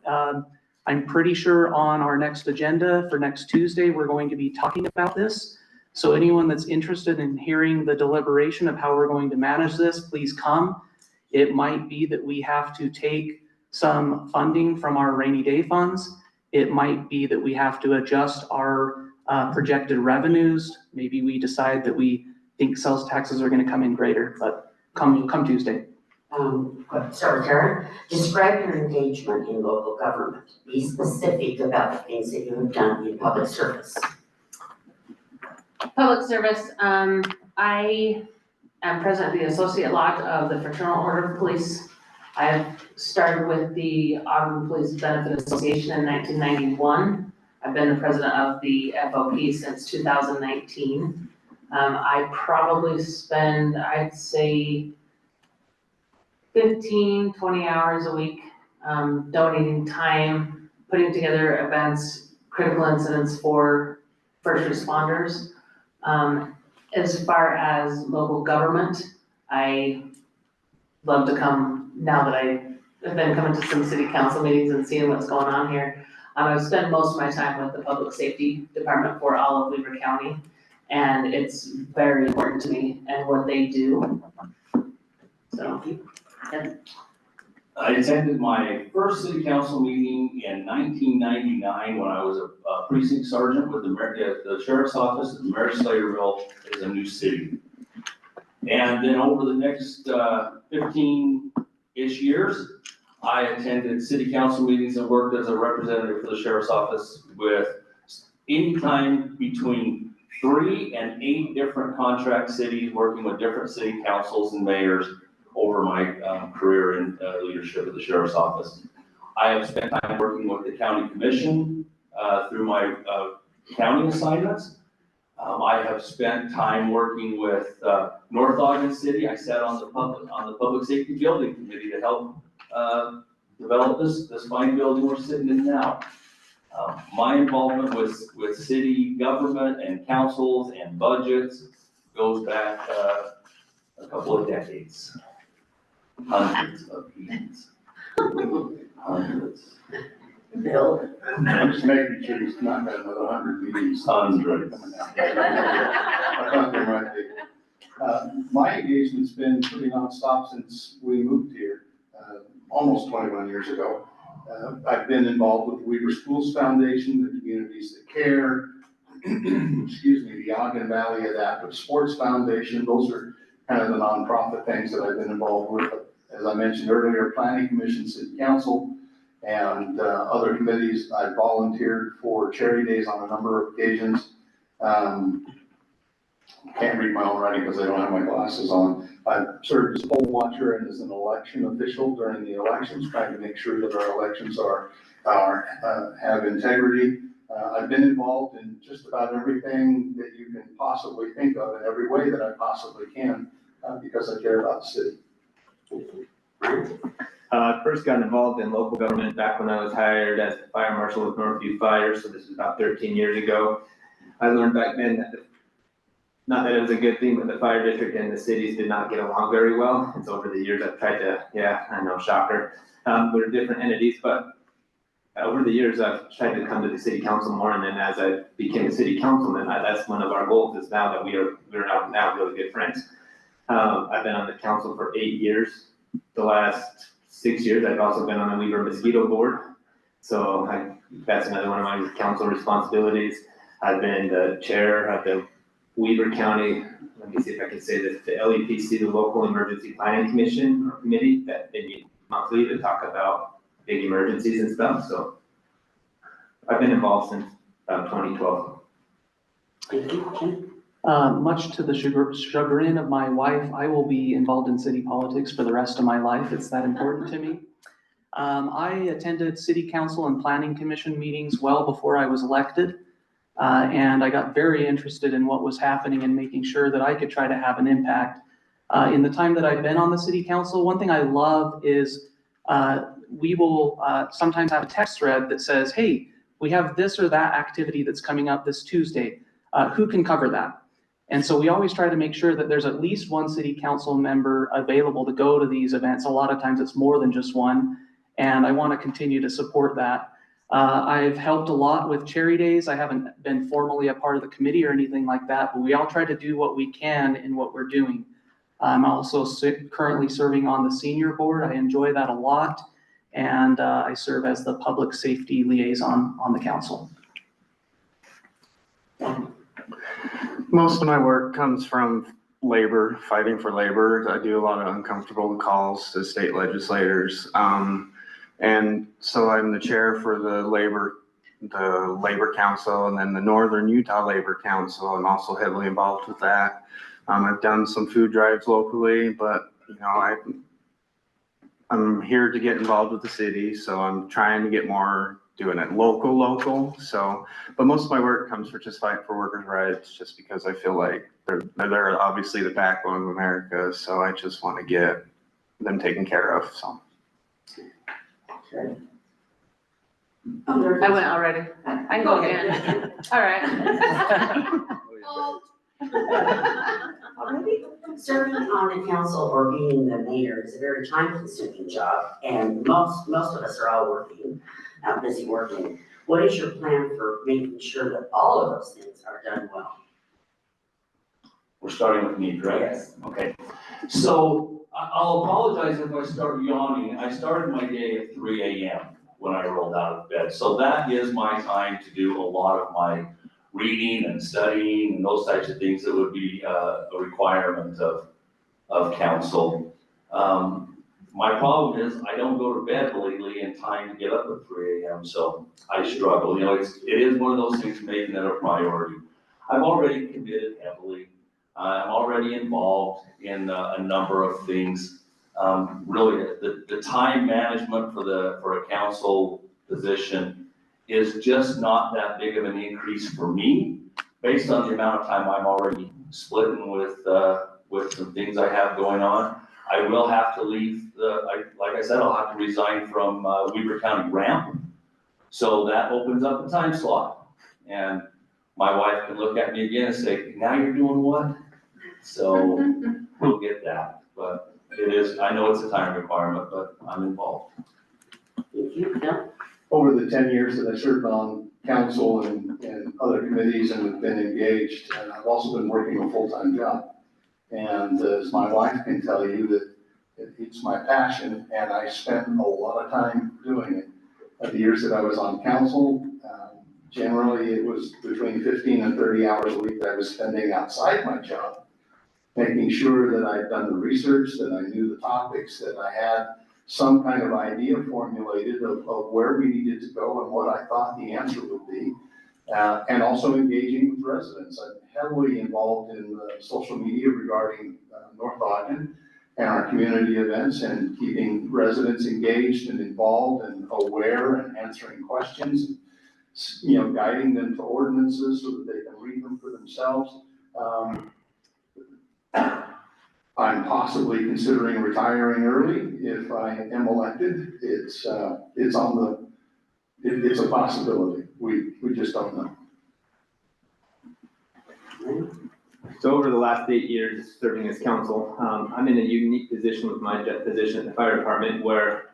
I'm pretty sure on our next agenda for next Tuesday, we're going to be talking about this. So anyone that's interested in hearing the deliberation of how we're going to manage this, please come. It might be that we have to take some funding from our rainy day funds. It might be that we have to adjust our projected revenues. Maybe we decide that we think sales taxes are going to come in greater, but come Tuesday. Sorry, Karen, describe your engagement in local government. Be specific about the things that you have done in public service. Public service, I am president of the Associate Lodge of the Fraternal Order of Police. I've started with the Ogden Police Benefit Association in 1991. I've been the president of the FOP since 2019. I probably spend, I'd say, 15, 20 hours a week donating time, putting together events, critical incidents for first responders. As far as local government, I love to come, now that I have been coming to some city council meetings and seeing what's going on here. I've spent most of my time with the public safety department for all of Weaver County, and it's very important to me and what they do. So. I attended my first city council meeting in 1999 when I was a precinct sergeant with the sheriff's office at Mary-Slayerville as a new city. And then over the next 15-ish years, I attended city council meetings and worked as a representative for the sheriff's office with any time between 3 and 8 different contract cities, working with different city councils and mayors over my career in leadership of the sheriff's office. I have spent time working with the county commission through my county assignments. I have spent time working with North Ogden City. I sat on the public safety building committee to help develop this fine building we're sitting in now. My involvement with city government and councils and budgets goes back a couple of decades. Hundreds of meetings. Hundreds. Bill? I'm just making sure he's not got another 100 meetings. Hundreds. My engagement's been pretty nonstop since we moved here, almost 21 years ago. I've been involved with the Weaver Schools Foundation, the Communities That Care, excuse me, the Ogden Valley Adaptive Sports Foundation. Those are kind of the nonprofit things that I've been involved with. As I mentioned earlier, Planning Commission, City Council, and other committees. I volunteered for charity days on a number of occasions. Can't read my own writing because I don't have my glasses on. I've served as poll watcher and as an election official during the elections, trying to make sure that our elections have integrity. I've been involved in just about everything that you can possibly think of in every way that I possibly can because I care about the city. First got involved in local government back when I was hired as fire marshal with Northview Fire, so this is about 13 years ago. I learned back then that not that it was a good thing, but the fire district and the cities did not get along very well. And so over the years, I've tried to, yeah, I know, shocker. We're different entities, but over the years, I've tried to come to the city council more. And then as I became a city councilman, that's one of our goals is now that we're now really good friends. I've been on the council for 8 years. The last 6 years, I've also been on the Weaver Mosquito Board. So that's another one of my council responsibilities. I've been the chair of the Weaver County, let me see if I can say this, the LEPC, the Local Emergency Planning Commission or Committee, that they meet monthly to talk about big emergencies and stuff. So I've been involved since about 2012. Thank you, Jim. Much to the chagrin of my wife, I will be involved in city politics for the rest of my life. It's that important to me. I attended city council and planning commission meetings well before I was elected. And I got very interested in what was happening and making sure that I could try to have an impact. In the time that I've been on the city council, one thing I love is we will sometimes have a text thread that says, hey, we have this or that activity that's coming up this Tuesday. Who can cover that? And so we always try to make sure that there's at least one city council member available to go to these events. A lot of times it's more than just one, and I want to continue to support that. I've helped a lot with Cherry Days. I haven't been formally a part of the committee or anything like that, but we all try to do what we can in what we're doing. I'm also currently serving on the senior board. I enjoy that a lot, and I serve as the public safety liaison on the council. Most of my work comes from labor, fighting for labor. I do a lot of uncomfortable calls to state legislators. And so I'm the chair for the labor council, and then the Northern Utah Labor Council. I'm also heavily involved with that. I've done some food drives locally, but I'm here to get involved with the city, so I'm trying to get more doing it local. So, but most of my work comes for just fighting for workers' rights, just because I feel like they're obviously the backbone of America. So I just want to get them taken care of. So. Okay. I went already. I can go again. All right. Already serving on the council or being the mayor is a very time-consuming job, and most of us are all working, busy working. What is your plan for making sure that all of those things are done well? We're starting with me, correct? Yes. Okay. So I'll apologize if I start yawning. I started my day at 3 a.m. when I rolled out of bed. So that is my time to do a lot of my reading and studying and those types of things that would be a requirement of council. My problem is I don't go to bed lately in time to get up at 3 a.m. So I struggle. It is one of those things making it a priority. I've already committed heavily. I'm already involved in a number of things. Really, the time management for a council position is just not that big of an increase for me, based on the amount of time I'm already splitting with some things I have going on. I will have to leave, like I said, I'll have to resign from Weber County Ramp. So that opens up a time slot. And my wife can look at me again and say, now you're doing what? So we'll get that. But it is, I know it's a time requirement, but I'm involved. Thank you. No? Over the 10 years that I served on council and other committees and have been engaged, and I've also been working a full-time job. And as my wife can tell you, that it's my passion, and I spent a lot of time doing it. The years that I was on council, generally it was between 15 and 30 hours a week that I was spending outside my job, making sure that I'd done the research, that I knew the topics, that I had some kind of idea formulated of where we needed to go and what I thought the answer would be, and also engaging with residents. I'm heavily involved in social media regarding North Ogden and our community events, and keeping residents engaged and involved and aware and answering questions, guiding them to ordinances so that they can read them for themselves. I'm possibly considering retiring early if I am elected. It's a possibility. We just don't know. So over the last 8 years serving as council, I'm in a unique position with my position in the fire department, where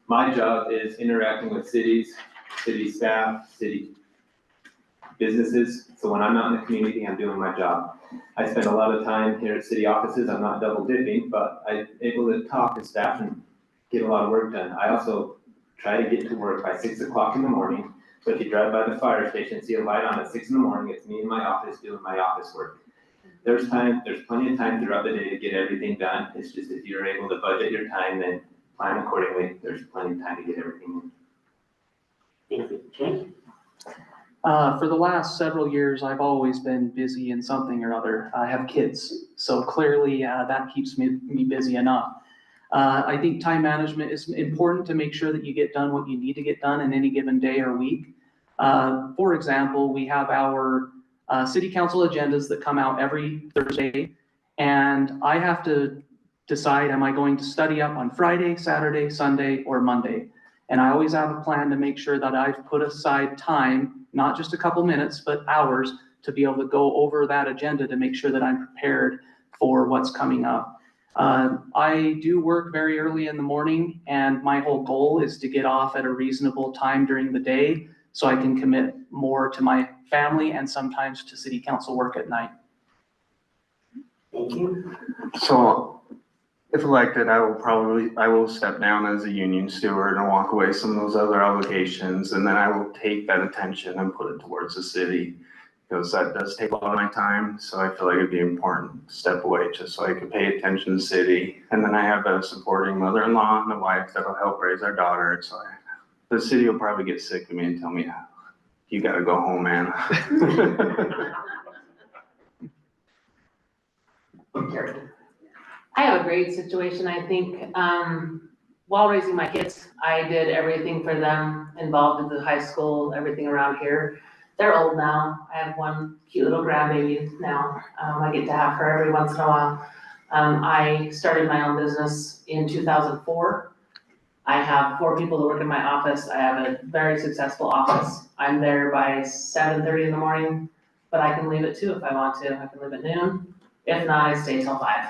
my job is interacting with cities, city staff, city businesses. So when I'm out in the community, I'm doing my job. I spend a lot of time here at city offices. I'm not double dipping, but I'm able to talk to staff and get a lot of work done. I also try to get to work by 6 o'clock in the morning. So if you drive by the fire station, see a light on at 6 in the morning, it's me in my office doing my office work. There's plenty of time throughout the day to get everything done. It's just if you're able to budget your time and plan accordingly, there's plenty of time to get everything in. Thank you. Okay. For the last several years, I've always been busy in something or other. I have kids, so clearly that keeps me busy enough. I think time management is important to make sure that you get done what you need to get done in any given day or week. For example, we have our city council agendas that come out every Thursday, and I have to decide, am I going to study up on Friday, Saturday, Sunday, or Monday? And I always have a plan to make sure that I've put aside time, not just a couple minutes, but hours, to be able to go over that agenda to make sure that I'm prepared for what's coming up. I do work very early in the morning, and my whole goal is to get off at a reasonable time during the day so I can commit more to my family and sometimes to city council work at night. Thank you. So if elected, I will step down as a union steward and walk away some of those other obligations. And then I will take that attention and put it towards the city, because that does take a lot of my time. So I feel like it'd be important to step away just so I can pay attention to the city. And then I have a supporting mother-in-law and a wife that'll help raise our daughter. So the city will probably get sick of me and tell me, you gotta go home, man. I have a great situation, I think. While raising my kids, I did everything for them, involved in the high school, everything around here. They're old now. I have one cute little grandbaby now. I get to have her every once in a while. I started my own business in 2004. I have 4 people that work in my office. I have a very successful office. I'm there by 7:30 in the morning, but I can leave at 2 if I want to. I can leave at noon. If not, I stay till 5.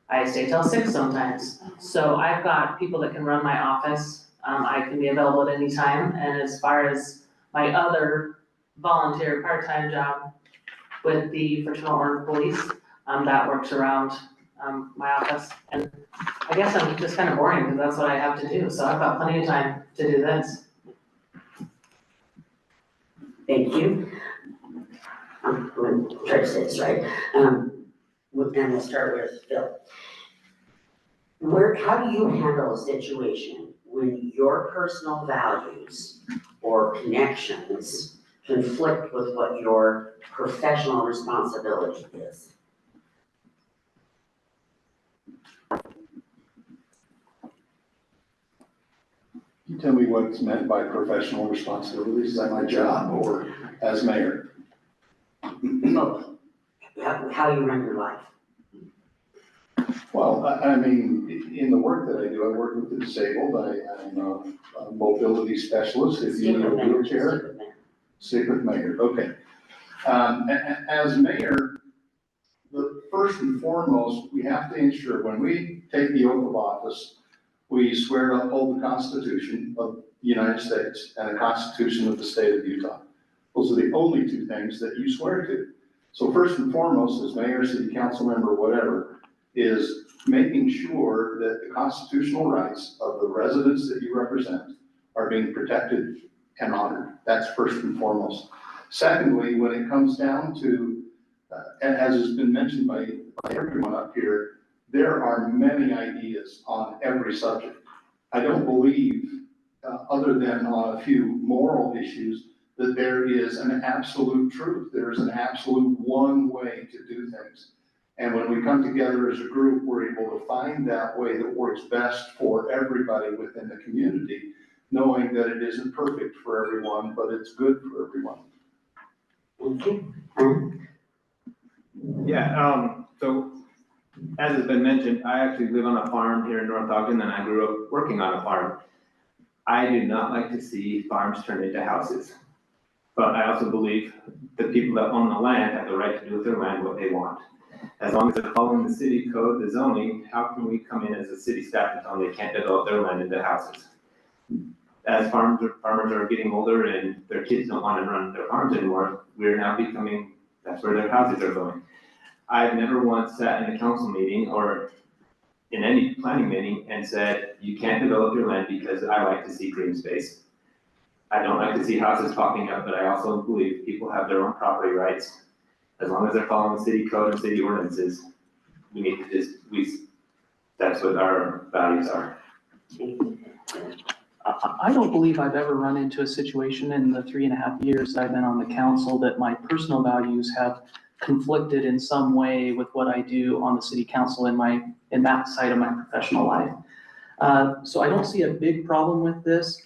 I stay till 6 sometimes. So I've got people that can run my office. I can be available at any time. And as far as my other volunteer part-time job with the Fraternal Order Police, that works around my office. And I guess I'm just kind of boring because that's what I have to do. So I've got plenty of time to do this. Thank you. I'm going to try to say this right. And we'll start with Phil. How do you handle a situation when your personal values or connections conflict with what your professional responsibility is? You tell me what's meant by professional responsibilities. Is that my job or as mayor? Both. How you run your life. Well, I mean, in the work that I do, I work with the disabled. I'm a mobility specialist. If you need a wheelchair, stick with mayor. Okay. As mayor, first and foremost, we have to ensure when we take the oath of office, we swear to uphold the Constitution of the United States and the Constitution of the state of Utah. Those are the only 2 things that you swear to. So first and foremost, as mayor, city council member, whatever, is making sure that the constitutional rights of the residents that you represent are being protected and honored. That's first and foremost. Secondly, when it comes down to, and as has been mentioned by everyone up here, there are many ideas on every subject. I don't believe, other than on a few moral issues, that there is an absolute truth. There is an absolute one way to do things. And when we come together as a group, we're able to find that way that works best for everybody within the community, knowing that it isn't perfect for everyone, but it's good for everyone. Yeah, so as has been mentioned, I actually live on a farm here in North Ogden, and I grew up working on a farm. I do not like to see farms turn into houses, but I also believe the people that own the land have the right to do with their land what they want. As long as they're following the city code, the zoning, how can we come in as a city staff and tell them they can't develop their land into houses? As farmers are getting older and their kids don't want to run their farms anymore, we're now becoming, that's where their houses are going. I've never once sat in a council meeting or in any planning meeting and said, you can't develop your land because I like to see green space. I don't like to see houses popping up, but I also believe people have their own property rights. As long as they're following the city code and city ordinances, we need to that's what our values are. I don't believe I've ever run into a situation in the 3.5 years I've been on the council that my personal values have conflicted in some way with what I do on the city council in that side of my professional life. So I don't see a big problem with this.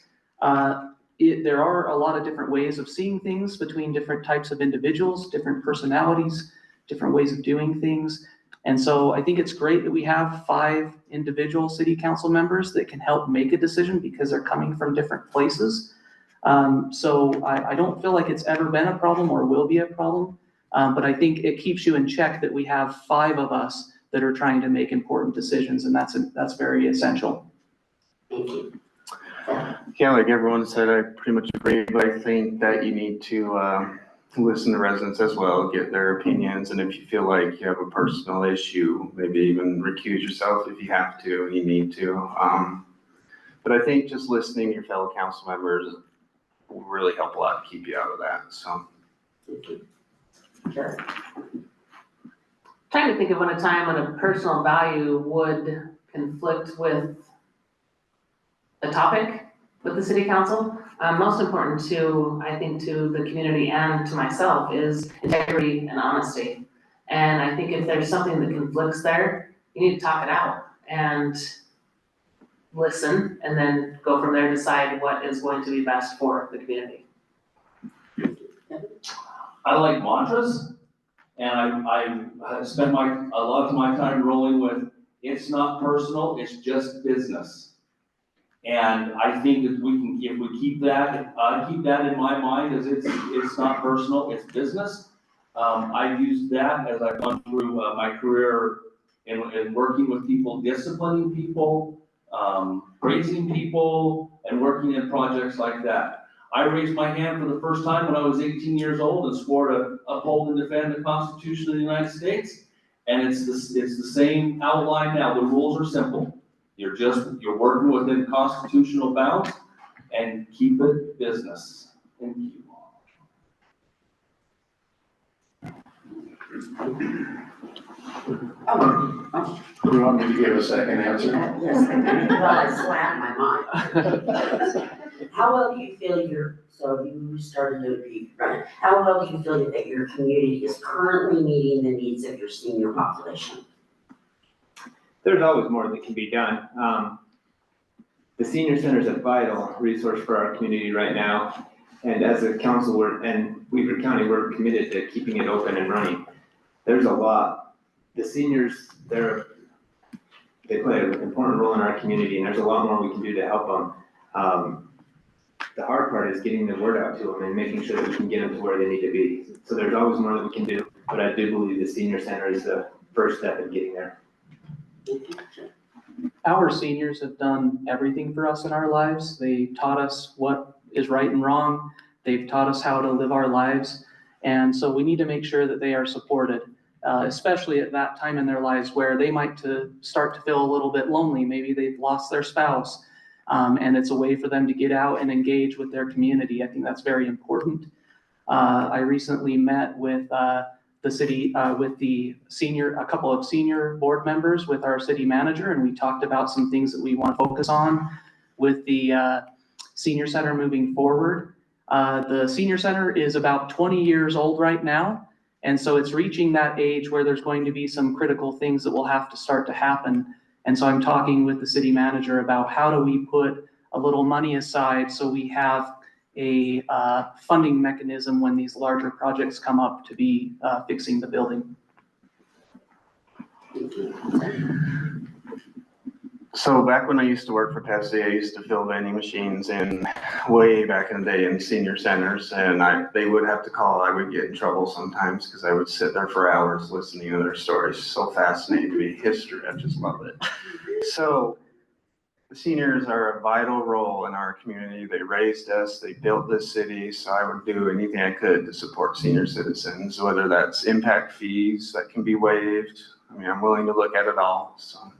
There are a lot of different ways of seeing things between different types of individuals, different personalities, different ways of doing things. And so I think it's great that we have 5 individual city council members that can help make a decision because they're coming from different places. So I don't feel like it's ever been a problem or will be a problem. But I think it keeps you in check that we have 5 of us that are trying to make important decisions, and that's very essential. Thank you. Yeah, like everyone said, I pretty much agree, but I think that you need to listen to residents as well, get their opinions, and if you feel like you have a personal issue, maybe even recuse yourself if you have to, you need to. But I think just listening to your fellow council members will really help a lot to keep you out of that, so. Thank you. Sure. Trying to think of when a time when a personal value would conflict with a topic with the city council. Most important to, I think, to the community and to myself is integrity and honesty. And I think if there's something that conflicts there, you need to talk it out and listen, and then go from there, decide what is going to be best for the community. I like mantras, and I spend a lot of my time rolling with, it's not personal, it's just business. And I think if we keep that in my mind, as it's not personal, it's business. I've used that as I've gone through my career in working with people, disciplining people, raising people, and working in projects like that. I raised my hand for the first time when I was 18 years old and swore to uphold and defend the Constitution of the United States. And it's the same outline now. The rules are simple. You're working within constitutional bounds and keep it business. Thank you. You want me to give a second answer? Yes, well, I slapped my mind. How well do you feel so you started to be, right, how well do you feel that your community is currently meeting the needs of your senior population? There's always more that can be done. The senior center is a vital resource for our community right now. And as a council, and Weaver County, we're committed to keeping it open and running. There's a lot. The seniors, they play an important role in our community, and there's a lot more we can do to help them. The hard part is getting the word out to them and making sure that we can get them to where they need to be. So there's always more that we can do, but I do believe the senior center is the first step in getting there. Our seniors have done everything for us in our lives. They taught us what is right and wrong. They've taught us how to live our lives. And so we need to make sure that they are supported, especially at that time in their lives where they might start to feel a little bit lonely. Maybe they've lost their spouse, and it's a way for them to get out and engage with their community. I think that's very important. I recently met with the city, with a couple of senior board members with our city manager, and we talked about some things that we want to focus on with the senior center moving forward. The senior center is about 20 years old right now, and so it's reaching that age where there's going to be some critical things that will have to start to happen. And so I'm talking with the city manager about how do we put a little money aside so we have a funding mechanism when these larger projects come up to be fixing the building. So back when I used to work for Pepsi, I used to fill vending machines way back in the day in senior centers, and they would have to call. I would get in trouble sometimes because I would sit there for hours listening to their stories. So fascinating to me. History, I just love it. So the seniors are a vital role in our community. They raised us, they built this city, so I would do anything I could to support senior citizens, whether that's impact fees that can be waived. I mean, I'm willing to look at it all, so.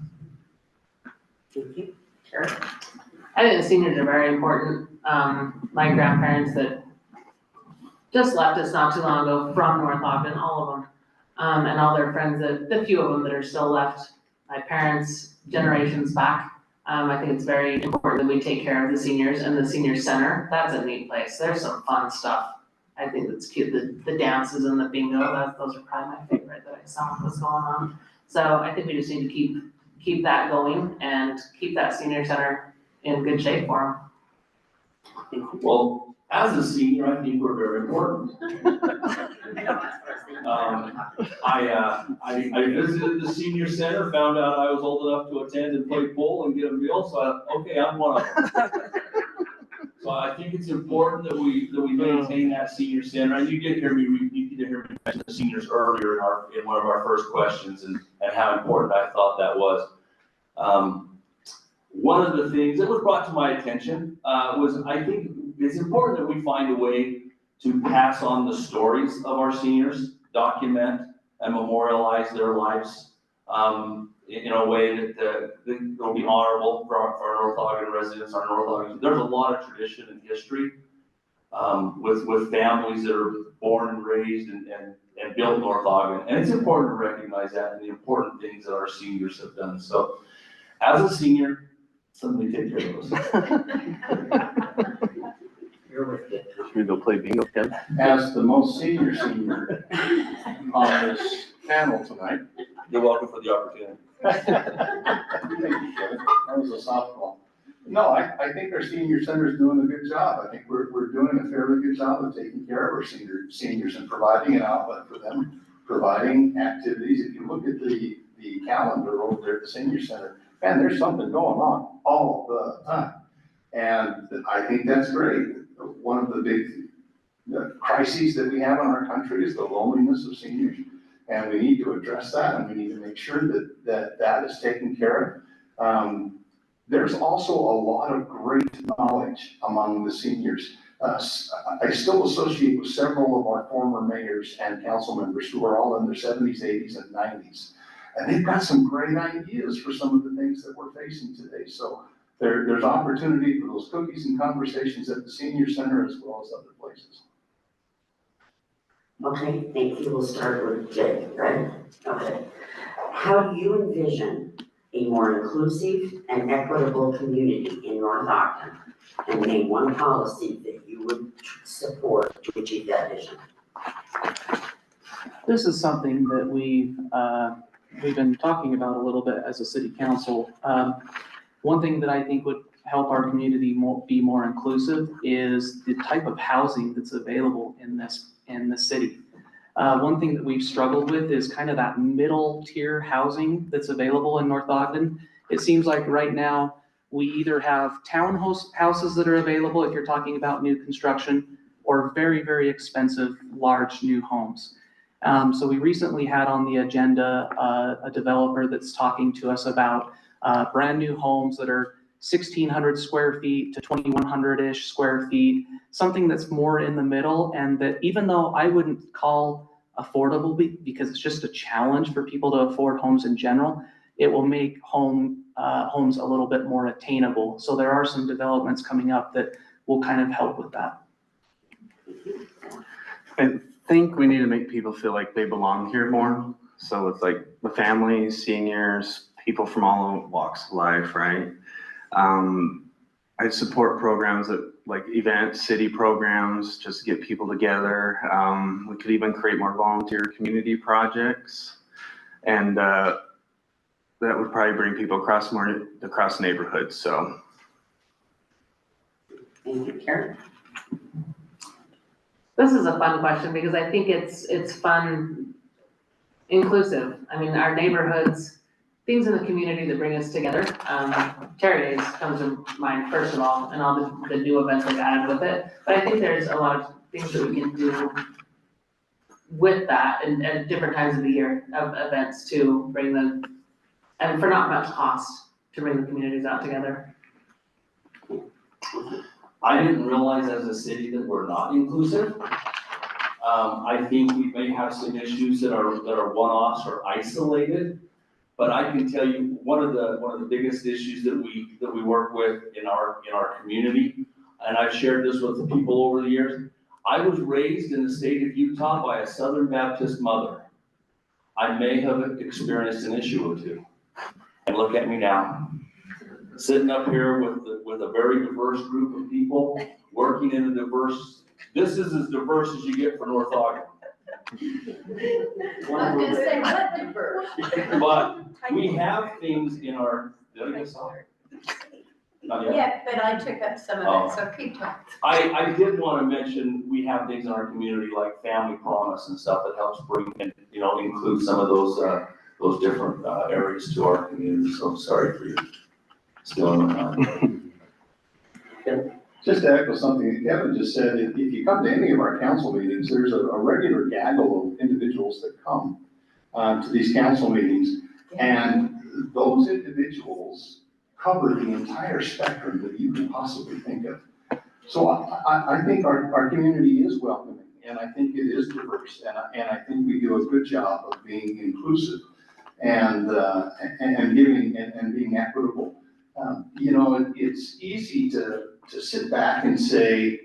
Thank you. Sure. I think the seniors are very important. My grandparents that just left us not too long ago from North Ogden, all of them, and all their friends, the few of them that are still left, my parents, generations back. I think it's very important that we take care of the seniors, and the senior center, that's a neat place. There's some fun stuff. I think that's cute, the dances and the bingo, those are probably my favorite that I saw was going on. So I think we just need to keep that going and keep that senior center in good shape for them. Well, as a senior, I think we're very important. I visited the senior center, found out I was old enough to attend and play pool and get a meal, so I'm one of them. So I think it's important that we maintain that senior center, and you did hear me repeat to hear me mention the seniors earlier in one of our first questions and how important I thought that was. One of the things that was brought to my attention was I think it's important that we find a way to pass on the stories of our seniors, document and memorialize their lives in a way that will be honorable for our North Ogden residents, our North Ogden. There's a lot of tradition and history with families that are born and raised and built North Ogden. And it's important to recognize that and the important things that our seniors have done. So as a senior, somebody take care of us. Should we go play bingo, Kevin? As the most senior on this panel tonight. You're welcome for the opportunity. Thank you, Kevin. That was a softball. No, I think our senior center is doing a good job. I think we're doing a fairly good job of taking care of our seniors and providing an outlet for them, providing activities. If you look at the calendar over there at the senior center, man, there's something going on all the time. And I think that's great. One of the big crises that we have in our country is the loneliness of seniors. And we need to address that, and we need to make sure that is taken care of. There's also a lot of great knowledge among the seniors. I still associate with several of our former mayors and council members who are all in their 70s, 80s, and 90s. And they've got some great ideas for some of the things that we're facing today. So there's opportunity for those cookies and conversations at the senior center as well as other places. Okay, thank you. We'll start with Jay, right? Okay. How do you envision a more inclusive and equitable community in North Ogden? And name one policy that you would support to achieve that vision. This is something that we've been talking about a little bit as a city council. One thing that I think would help our community be more inclusive is the type of housing that's available in the city. One thing that we've struggled with is kind of that middle tier housing that's available in North Ogden. It seems like right now we either have townhouses that are available if you're talking about new construction, or very, very expensive large new homes. So we recently had on the agenda a developer that's talking to us about brand new homes that are 1,600 square feet to 2,100-ish square feet, something that's more in the middle, and that even though I wouldn't call affordable because it's just a challenge for people to afford homes in general, it will make homes a little bit more attainable. So there are some developments coming up that will kind of help with that. I think we need to make people feel like they belong here more. So it's like the families, seniors, people from all walks of life, right? I support programs that like events, city programs, just to get people together. We could even create more volunteer community projects. And that would probably bring people across neighborhoods, so. Thank you, Karen. This is a fun question because I think it's fun, inclusive. I mean, our neighborhoods, things in the community that bring us together. Charity Days comes to mind first of all, and all the new events we've added with it. But I think there's a lot of things that we can do with that and at different times of the year of events to bring them, and for not much cost, to bring the communities out together. I didn't realize as a city that we're not inclusive. I think we may have some issues that are one-offs or isolated, but I can tell you one of the biggest issues that we work with in our community, and I've shared this with the people over the years. I was raised in the state of Utah by a Southern Baptist mother. I may have experienced an issue or two, and look at me now, sitting up here with a very diverse group of people, working in a diverse. This is as diverse as you get for North Ogden. I was gonna say, what diverse? But we have things in our, did I get some? Not yet. Yeah, but I took up some of it, so keep talking. I did want to mention, we have things in our community like Family Promise and stuff that helps bring in, include some of those different areas to our community. So sorry for you stealing my time. Just to echo something that Kevin just said, if you come to any of our council meetings, there's a regular gaggle of individuals that come to these council meetings. And those individuals cover the entire spectrum that you can possibly think of. So I think our community is welcoming, and I think it is diverse, and I think we do a good job of being inclusive and giving and being equitable. You know, it's easy to sit back and say,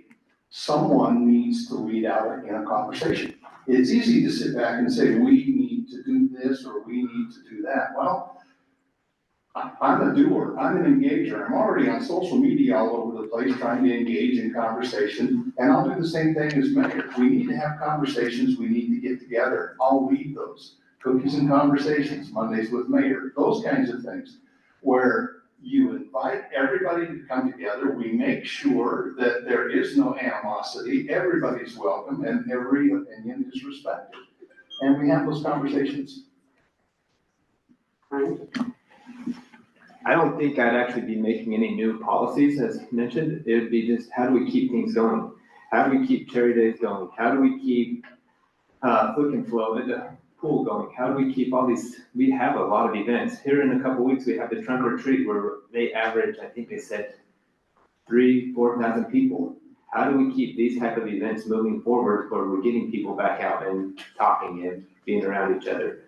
someone needs to lead out in a conversation. It's easy to sit back and say, we need to do this or we need to do that. Well, I'm a doer, I'm an engager. I'm already on social media all over the place trying to engage in conversation, and I'll do the same thing as mayor. We need to have conversations, we need to get together. I'll lead those. Cookies and conversations, Mondays with mayor, those kinds of things, where you invite everybody to come together. We make sure that there is no animosity, everybody's welcome, and every opinion is respected. And we have those conversations. Right? I don't think I'd actually be making any new policies, as mentioned. It would be just, how do we keep things going? How do we keep cherry days going? How do we keep Flick and Flow and the pool going? How do we keep all these, we have a lot of events. Here in a couple weeks, we have the trunk or treat where they average, I think they said 4,000 people. How do we keep these type of events moving forward where we're getting people back out and talking and being around each other?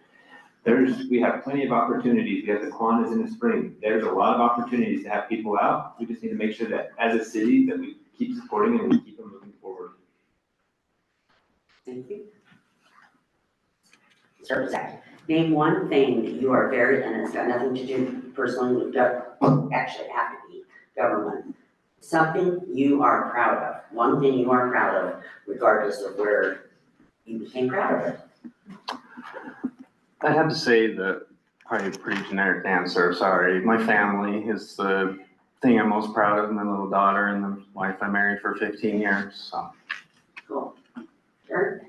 We have plenty of opportunities. We have the Kiwanis in the spring. There's a lot of opportunities to have people out. We just need to make sure that as a city that we keep supporting and we keep them moving forward. Thank you. Sir, Zach, name one thing that you are very, and it's got nothing to do personally with government, actually have to be government. Something you are proud of, one thing you are proud of, regardless of where you became proud of it. I'd have to say that probably a pretty generic answer, sorry. My family is the thing I'm most proud of, my little daughter and the wife I married for 15 years, so. Cool. Sure.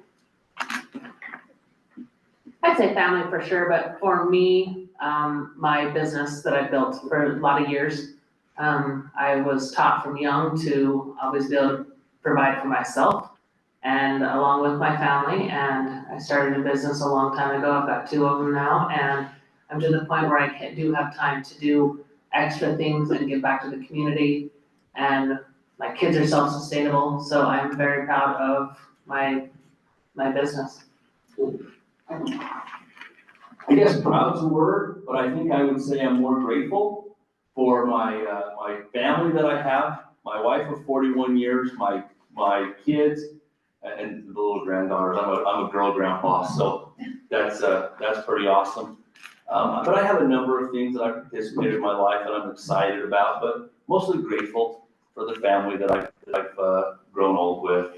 I'd say family for sure, but for me, my business that I built for a lot of years, I was taught from young to always be able to provide for myself and along with my family, and I started a business a long time ago. I've got 2 of them now, and I'm to the point where I do have time to do extra things and give back to the community, and my kids are self-sustainable, so I'm very proud of my business. I guess proud's a word, but I think I would say I'm more grateful for my family that I have, my wife of 41 years, my kids, and the little granddaughters. I'm a girl grandpa, so that's pretty awesome. But I have a number of things that I've participated in my life that I'm excited about, but mostly grateful for the family that I've grown old with.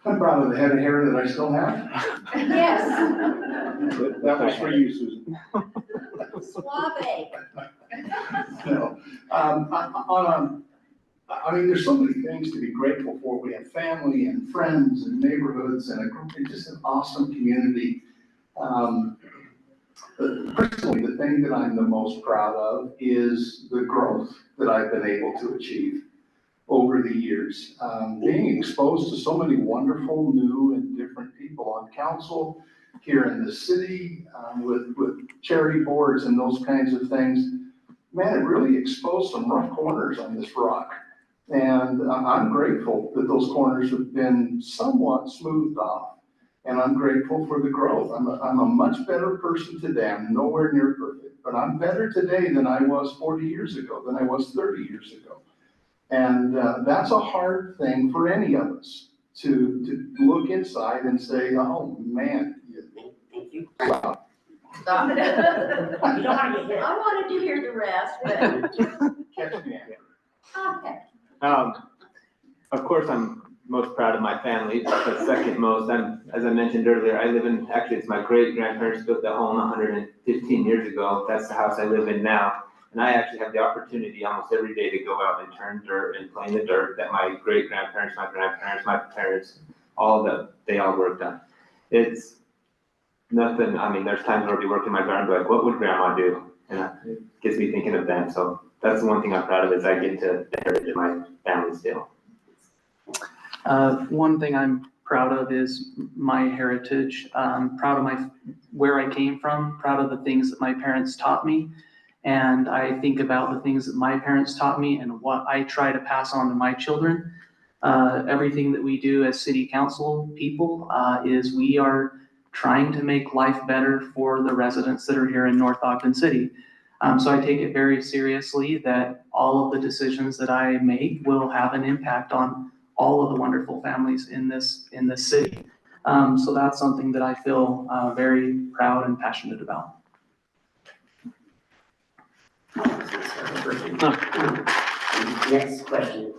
I'm proud of the head of hair that I still have. Yes. That was for you, Susan. Suave. No. I mean, there's so many things to be grateful for. We have family and friends and neighborhoods and just an awesome community. Personally, the thing that I'm the most proud of is the growth that I've been able to achieve over the years. Being exposed to so many wonderful, new and different people on council here in the city, with charity boards and those kinds of things, man, it really exposed some rough corners on this rock. And I'm grateful that those corners have been somewhat smoothed off. And I'm grateful for the growth. I'm a much better person today. I'm nowhere near perfect, but I'm better today than I was 40 years ago, than I was 30 years ago. And that's a hard thing for any of us to look inside and say, oh man. Thank you. Wow. Stop it. You don't want to get hit. I wanted to hear the rest, but, Catch me out. okay. Of course, I'm most proud of my family, but second most, as I mentioned earlier, I live in, actually it's my great grandparents built that home 115 years ago. That's the house I live in now. And I actually have the opportunity almost every day to go out and turn dirt and play in the dirt that my great grandparents, my grandparents, my parents, they all worked on. It's nothing, I mean, there's times where I'll be working in my garden, like, what would grandma do? And it gets me thinking of that, so that's the one thing I'm proud of, is I get to inherit my family still. One thing I'm proud of is my heritage. Proud of where I came from, proud of the things that my parents taught me. And I think about the things that my parents taught me and what I try to pass on to my children. Everything that we do as city council people is we are trying to make life better for the residents that are here in North Ogden City. So I take it very seriously that all of the decisions that I make will have an impact on all of the wonderful families in this city. So that's something that I feel very proud and passionate about. Next question,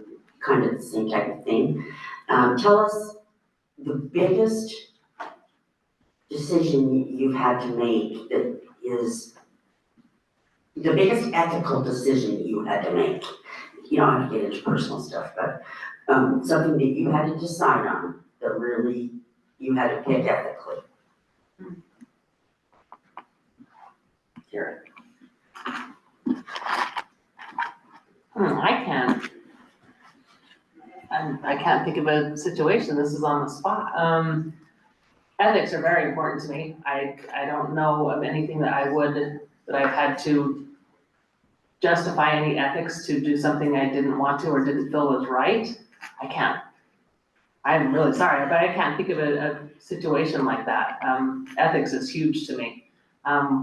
kind of the same type of thing. Tell us the biggest decision you've had to make that is the biggest ethical decision you had to make. You don't have to get into personal stuff, but something that you had to decide on that really you had to pick ethically. Jared. I can't think of a situation, this is on the spot. Ethics are very important to me. I don't know of anything that I've had to justify any ethics to do something I didn't want to or didn't feel was right. I can't. I'm really sorry, but I can't think of a situation like that. Ethics is huge to me.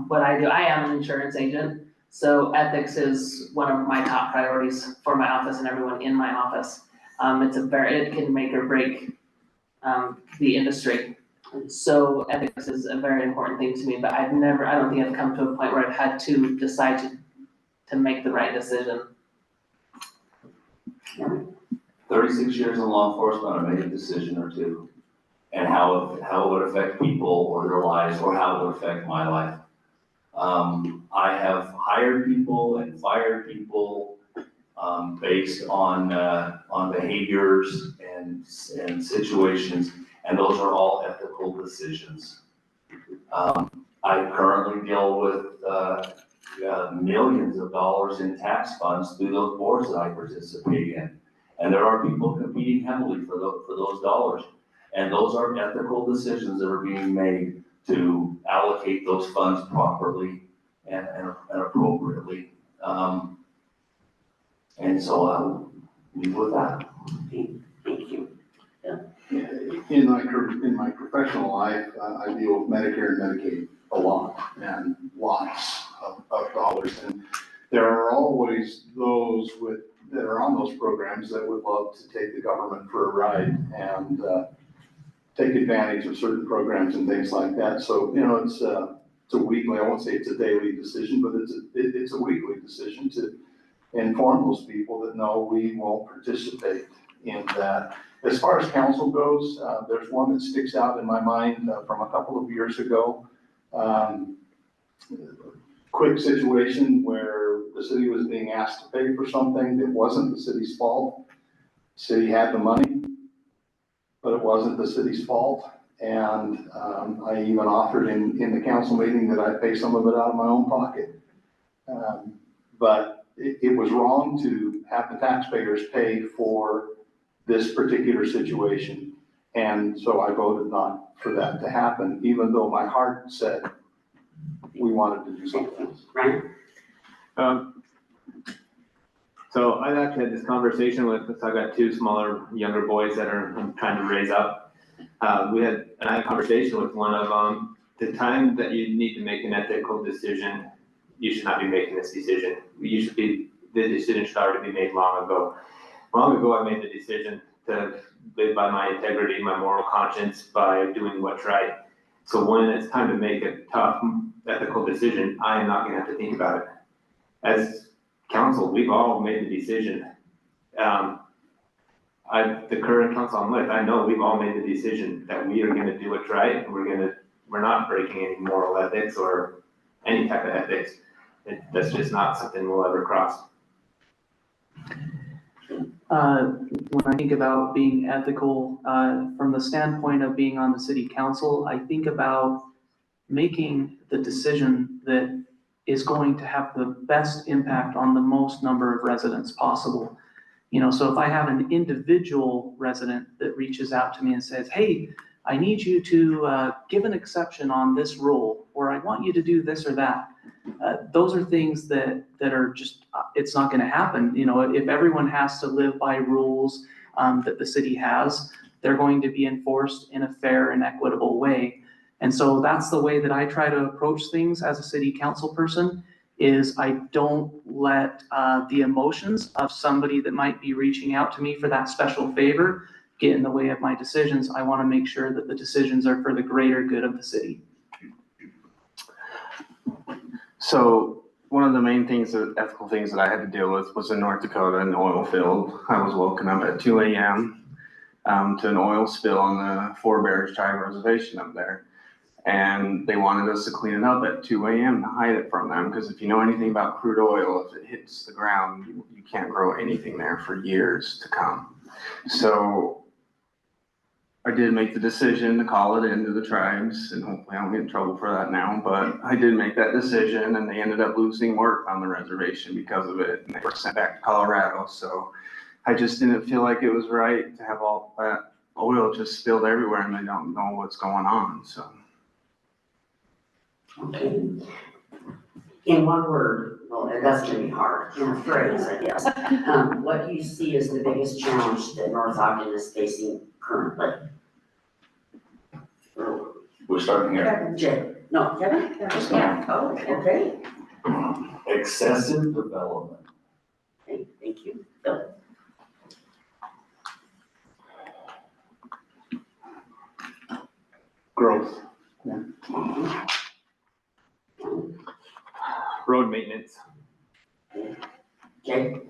What I do, I am an insurance agent, so ethics is one of my top priorities for my office and everyone in my office. It can make or break the industry. So ethics is a very important thing to me, but I don't think I've come to a point where I've had to decide to make the right decision. 36 years in law enforcement, I made a decision or two, and how it would affect people or their lives, or how it would affect my life. I have hired people and fired people based on behaviors and situations, and those are all ethical decisions. I currently deal with millions of dollars in tax funds through those boards that I participate in. And there are people competing heavily for those dollars. And those are ethical decisions that are being made to allocate those funds properly and appropriately. And so I'll leave with that. Thank you. In my professional life, I deal with Medicare and Medicaid a lot, and lots of dollars. And there are always those that are on those programs that would love to take the government for a ride and take advantage of certain programs and things like that. So, it's a weekly, I won't say it's a daily decision, but it's a weekly decision to inform those people that no, we won't participate in that. As far as council goes, there's one that sticks out in my mind from a couple of years ago. Quick situation where the city was being asked to pay for something that wasn't the city's fault. City had the money, but it wasn't the city's fault. And I even offered in the council meeting that I pay some of it out of my own pocket. But it was wrong to have the taxpayers pay for this particular situation. And so I voted not for that to happen, even though my heart said we wanted to do something else. Right? So I've actually had this conversation with, so I've got two younger boys that I'm trying to raise up. I had a conversation with one of them. The time that you need to make an ethical decision, you should not be making this decision. The decision should already be made long ago. Long ago, I made the decision to live by my integrity, my moral conscience, by doing what's right. So when it's time to make a tough ethical decision, I am not gonna have to think about it. As council, we've all made the decision. The current council I'm with, I know we've all made the decision that we are gonna do what's right, and we're not breaking any moral ethics or any type of ethics. That's just not something we'll ever cross. When I think about being ethical, from the standpoint of being on the city council, I think about making the decision that is going to have the best impact on the most number of residents possible. You know, so if I have an individual resident that reaches out to me and says, hey, I need you to give an exception on this rule, or I want you to do this or that. Those are things that are just, it's not gonna happen. You know, if everyone has to live by rules that the city has, they're going to be enforced in a fair and equitable way. And so that's the way that I try to approach things as a city council person, is I don't let the emotions of somebody that might be reaching out to me for that special favor get in the way of my decisions. I want to make sure that the decisions are for the greater good of the city. So one of the main things, ethical things that I had to deal with was in North Dakota in the oil field. I was woken up at 2 a.m. To an oil spill on the Four Bears Tribe Reservation up there. And they wanted us to clean it up at 2 a.m. to hide it from them, because if you know anything about crude oil, if it hits the ground, you can't grow anything there for years to come. So I did make the decision to call it into the tribes, and hopefully I don't get in trouble for that now, but I did make that decision, and they ended up losing work on the reservation because of it, and they were sent back to Colorado. So I just didn't feel like it was right to have all that oil just spilled everywhere and they don't know what's going on, so. Okay. In one word, well, that's gonna be hard, in a phrase, I guess. What do you see as the biggest challenge that North Ogden is facing currently? We're starting here. Kevin, Jay, no, Kevin? Yeah, oh, okay. Excessive development. Okay, thank you. Bill? Growth. Road maintenance. Jay?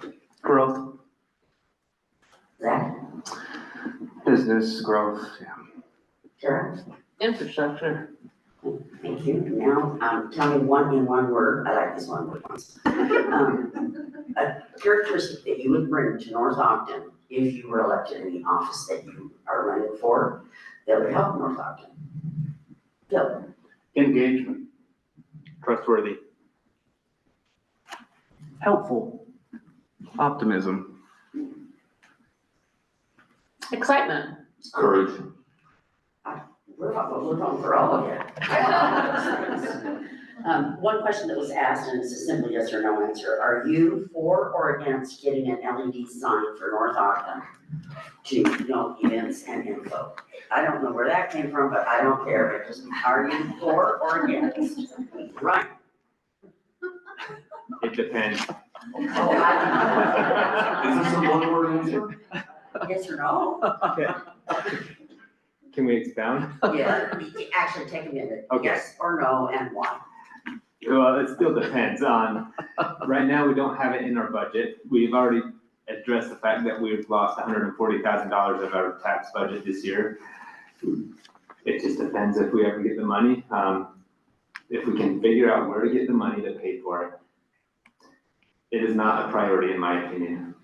Growth. Zach? Business growth, yeah. Kara? Infrastructure. Thank you. Now, tell me one in one word, I like this one word ones. A characteristic that you would bring to North Ogden if you were elected in the office that you are running for, that would help North Ogden. Bill? Engagement. Trustworthy. Helpful. Optimism. Excitement. Courage. We're voting for all of you. One question that was asked, and it's a simple yes or no answer. Are you for or against getting an LED sign for North Ogden to know events and info? I don't know where that came from, but I don't care. It just, are you for or against? Right. It depends. Is this a one-word answer? Yes or no? Can we expound? Yeah, actually take a minute. Okay. Yes or no, and why? Well, it still depends on, right now, we don't have it in our budget. We've already addressed the fact that we've lost $140,000 of our tax budget this year. It just depends if we ever get the money. If we can figure out where to get the money to pay for it. It is not a priority in my opinion.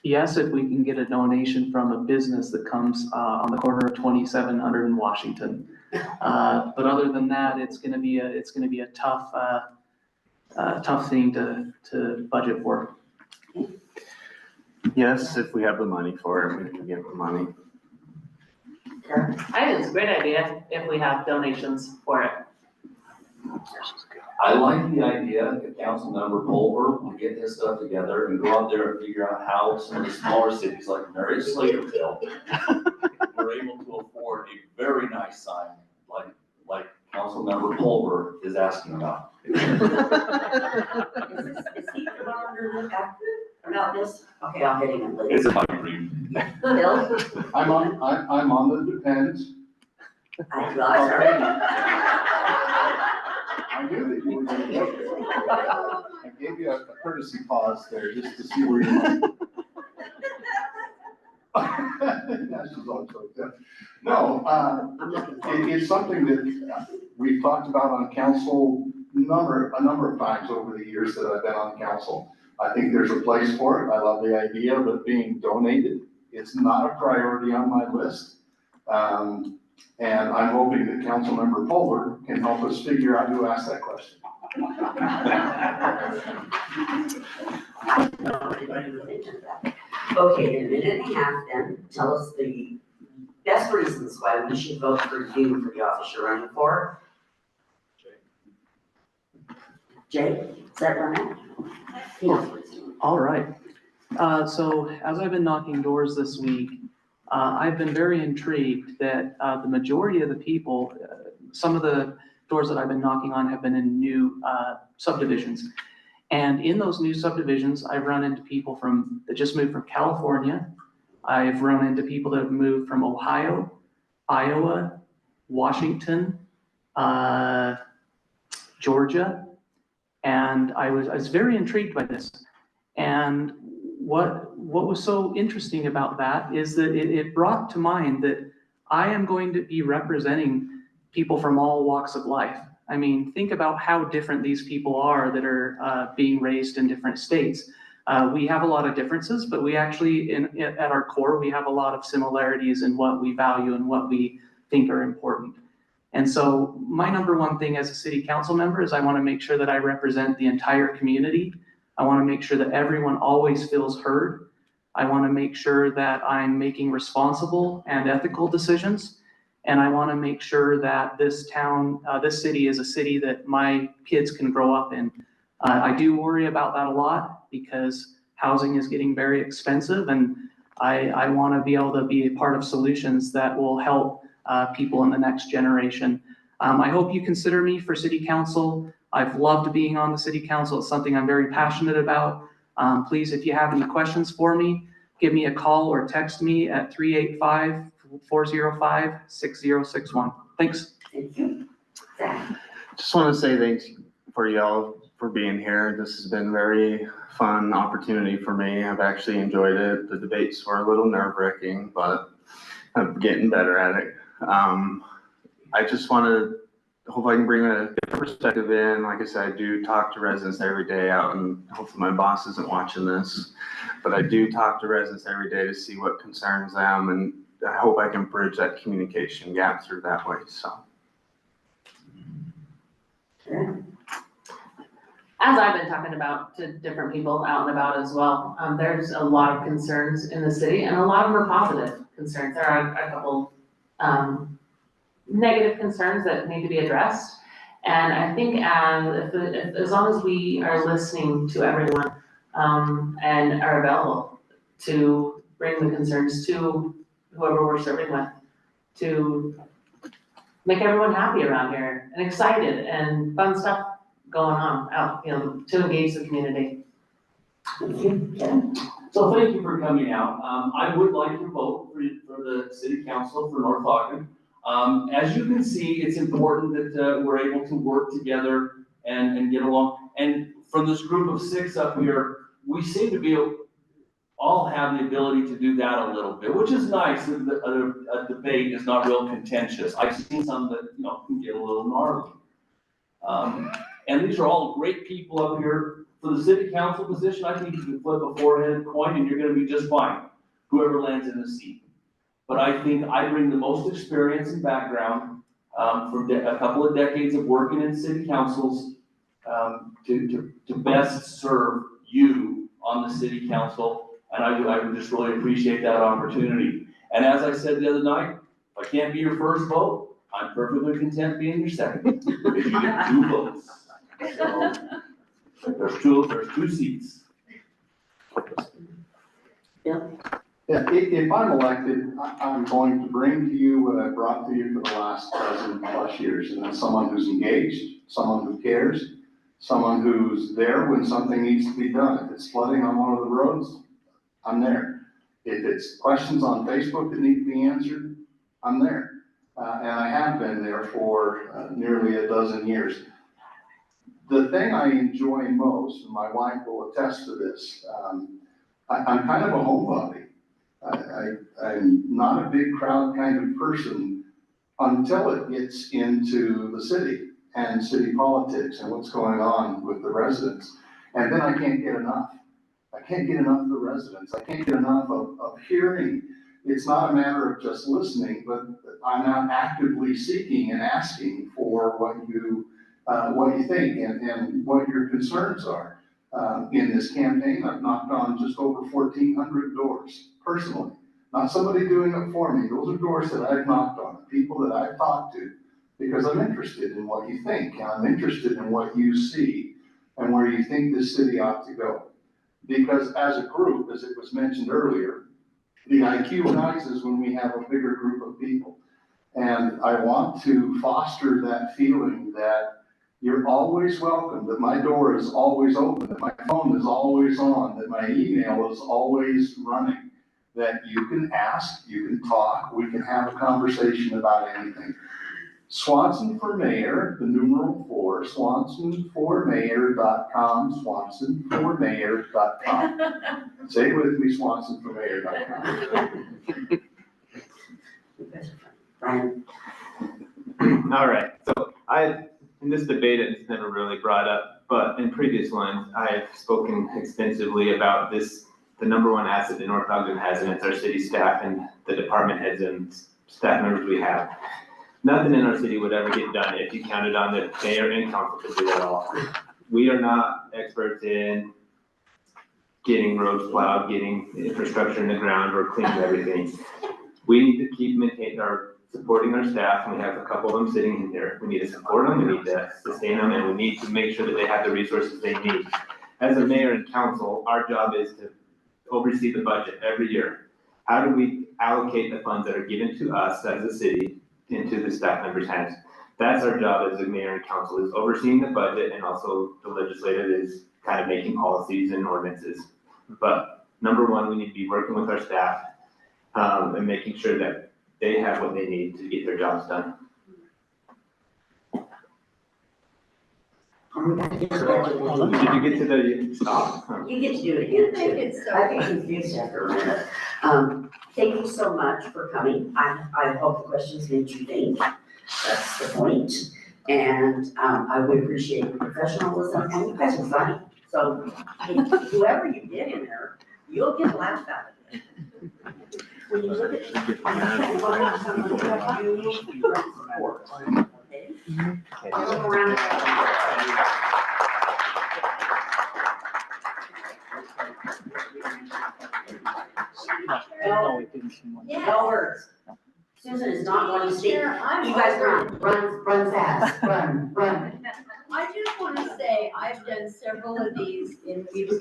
Yes, if we can get a donation from a business that comes on the corner of 2700 in Washington. But other than that, it's gonna be a tough, tough thing to budget for. Yes, if we have the money for it, we can get the money. I think it's a great idea if we have donations for it. I like the idea that Councilmember Pulver will get his stuff together and go out there and figure out how some of the smaller cities like Mary Slaterville were able to afford a very nice sign like Councilmember Pulver is asking about. Is he about this? Okay, I'll hit him later. It's about green. Bill? I'm on the depends. I got I knew that you were gonna get there. I gave you a courtesy pause there just to see where you're going. Now she's all choked up. No, it's something that we've talked about on council a number of times over the years that I've been on council. I think there's a place for it. I love the idea of it being donated. It's not a priority on my list. And I'm hoping that Councilmember Polar can help us figure out who asked that question. Okay, in a minute and a half then, tell us the best reasons why we should vote for you for the office you're running for. Jay, is that right? Yes, please. All right. So as I've been knocking doors this week, I've been very intrigued that the majority of the people, some of the doors that I've been knocking on have been in new subdivisions. And in those new subdivisions, I've run into people that just moved from California. I've run into people that have moved from Ohio, Iowa, Washington, Georgia. And I was very intrigued by this. And what was so interesting about that is that it brought to mind that I am going to be representing people from all walks of life. I mean, think about how different these people are that are being raised in different states. We have a lot of differences, but we actually, at our core, we have a lot of similarities in what we value and what we think are important. And so my number one thing as a city council member is I want to make sure that I represent the entire community. I want to make sure that everyone always feels heard. I want to make sure that I'm making responsible and ethical decisions. And I want to make sure that this town, this city is a city that my kids can grow up in. I do worry about that a lot because housing is getting very expensive, and I want to be able to be a part of solutions that will help people in the next generation. I hope you consider me for city council. I've loved being on the city council. It's something I'm very passionate about. Please, if you have any questions for me, give me a call or text me at 385-405-6061. Thanks. Thank you. Zach. Just want to say thanks for y'all for being here. This has been a very fun opportunity for me. I've actually enjoyed it. The debates were a little nerve-wracking, but I'm getting better at it. I just want to hope I can bring a different perspective in. Like I said, I do talk to residents every day out, and hopefully my boss isn't watching this, but I do talk to residents every day to see what concerns them, and I hope I can bridge that communication gap through that way, so. As I've been talking about to different people out and about as well, there's a lot of concerns in the city, and a lot of them are positive concerns. There are a couple negative concerns that need to be addressed. And I think as long as we are listening to everyone and are available to bring the concerns to whoever we're serving with, to make everyone happy around here and excited and fun stuff going on out, to engage the community. So thank you for coming out. I would like to vote for the city council for North Ogden. As you can see, it's important that we're able to work together and get along. And from this group of 6 up here, we seem to be all have the ability to do that a little bit, which is nice. A debate is not real contentious. I've seen some that can get a little gnarly. And these are all great people up here. For the city council position, I think you can flip a four-headed coin and you're going to be just fine, whoever lands in the seat. But I think I bring the most experience and background from a couple of decades of working in city councils to best serve you on the city council. And I would just really appreciate that opportunity. And as I said the other night, if I can't be your first vote, I'm perfectly content being your second, because you get 2 votes. So there's two seats. Yeah. Yeah, if I'm elected, I'm going to bring to you what I brought to you for the last 12+ years, and that's someone who's engaged, someone who cares, someone who's there when something needs to be done. If it's flooding on one of the roads, I'm there. If it's questions on Facebook that need to be answered, I'm there. And I have been there for nearly a dozen years. The thing I enjoy most, and my wife will attest to this, I'm kind of a homebody. I'm not a big crowd kind of person until it gets into the city and city politics and what's going on with the residents. And then I can't get enough. I can't get enough of the residents. I can't get enough of hearing it's not a matter of just listening, but I'm not actively seeking and asking for what you think and what your concerns are. In this campaign, I've knocked on just over 1,400 doors personally, not somebody doing it for me. Those are doors that I've knocked on, people that I've talked to, because I'm interested in what you think, and I'm interested in what you see and where you think this city ought to go. Because as a group, as it was mentioned earlier, the IQ rises when we have a bigger group of people. And I want to foster that feeling that you're always welcome, that my door is always open, that my phone is always on, that my email is always running, that you can ask, you can talk, we can have a conversation about anything. Swanson for Mayor, the numeral 4, swansonformayor.com, swansonformayor.com. Say it with me, swansonformayor.com. Brian? All right, so in this debate, it's never really brought up, but in previous ones, I've spoken extensively about this, the number one asset that North Ogden has, and it's our city staff and the department heads and staff members we have. Nothing in our city would ever get done if you counted on the mayor and council to do it all. We are not experts in getting roads plowed, getting infrastructure in the ground, or cleaning everything. We need to keep supporting our staff, and we have a couple of them sitting in here. We need to support them, we need to sustain them, and we need to make sure that they have the resources they need. As a mayor and council, our job is to oversee the budget every year. How do we allocate the funds that are given to us as a city into the staff members' hands? That's our job as a mayor and council, is overseeing the budget, and also the legislative is kind of making policies and ordinances. But number one, we need to be working with our staff and making sure that they have what they need to get their jobs done. Did Did you get to the stop? You get to do it again, I think too. it's so. I get confused after a minute. Thank you so much for coming. I hope the questions made you think. That's the point. And I would appreciate your professionalism, and you guys are funny. So whoever you get in there, you'll get a laugh out of it. When you look at you support, okay? Go around. No words. Susan is not going to speak. You guys run fast, run. I just want to say, I've done several of these in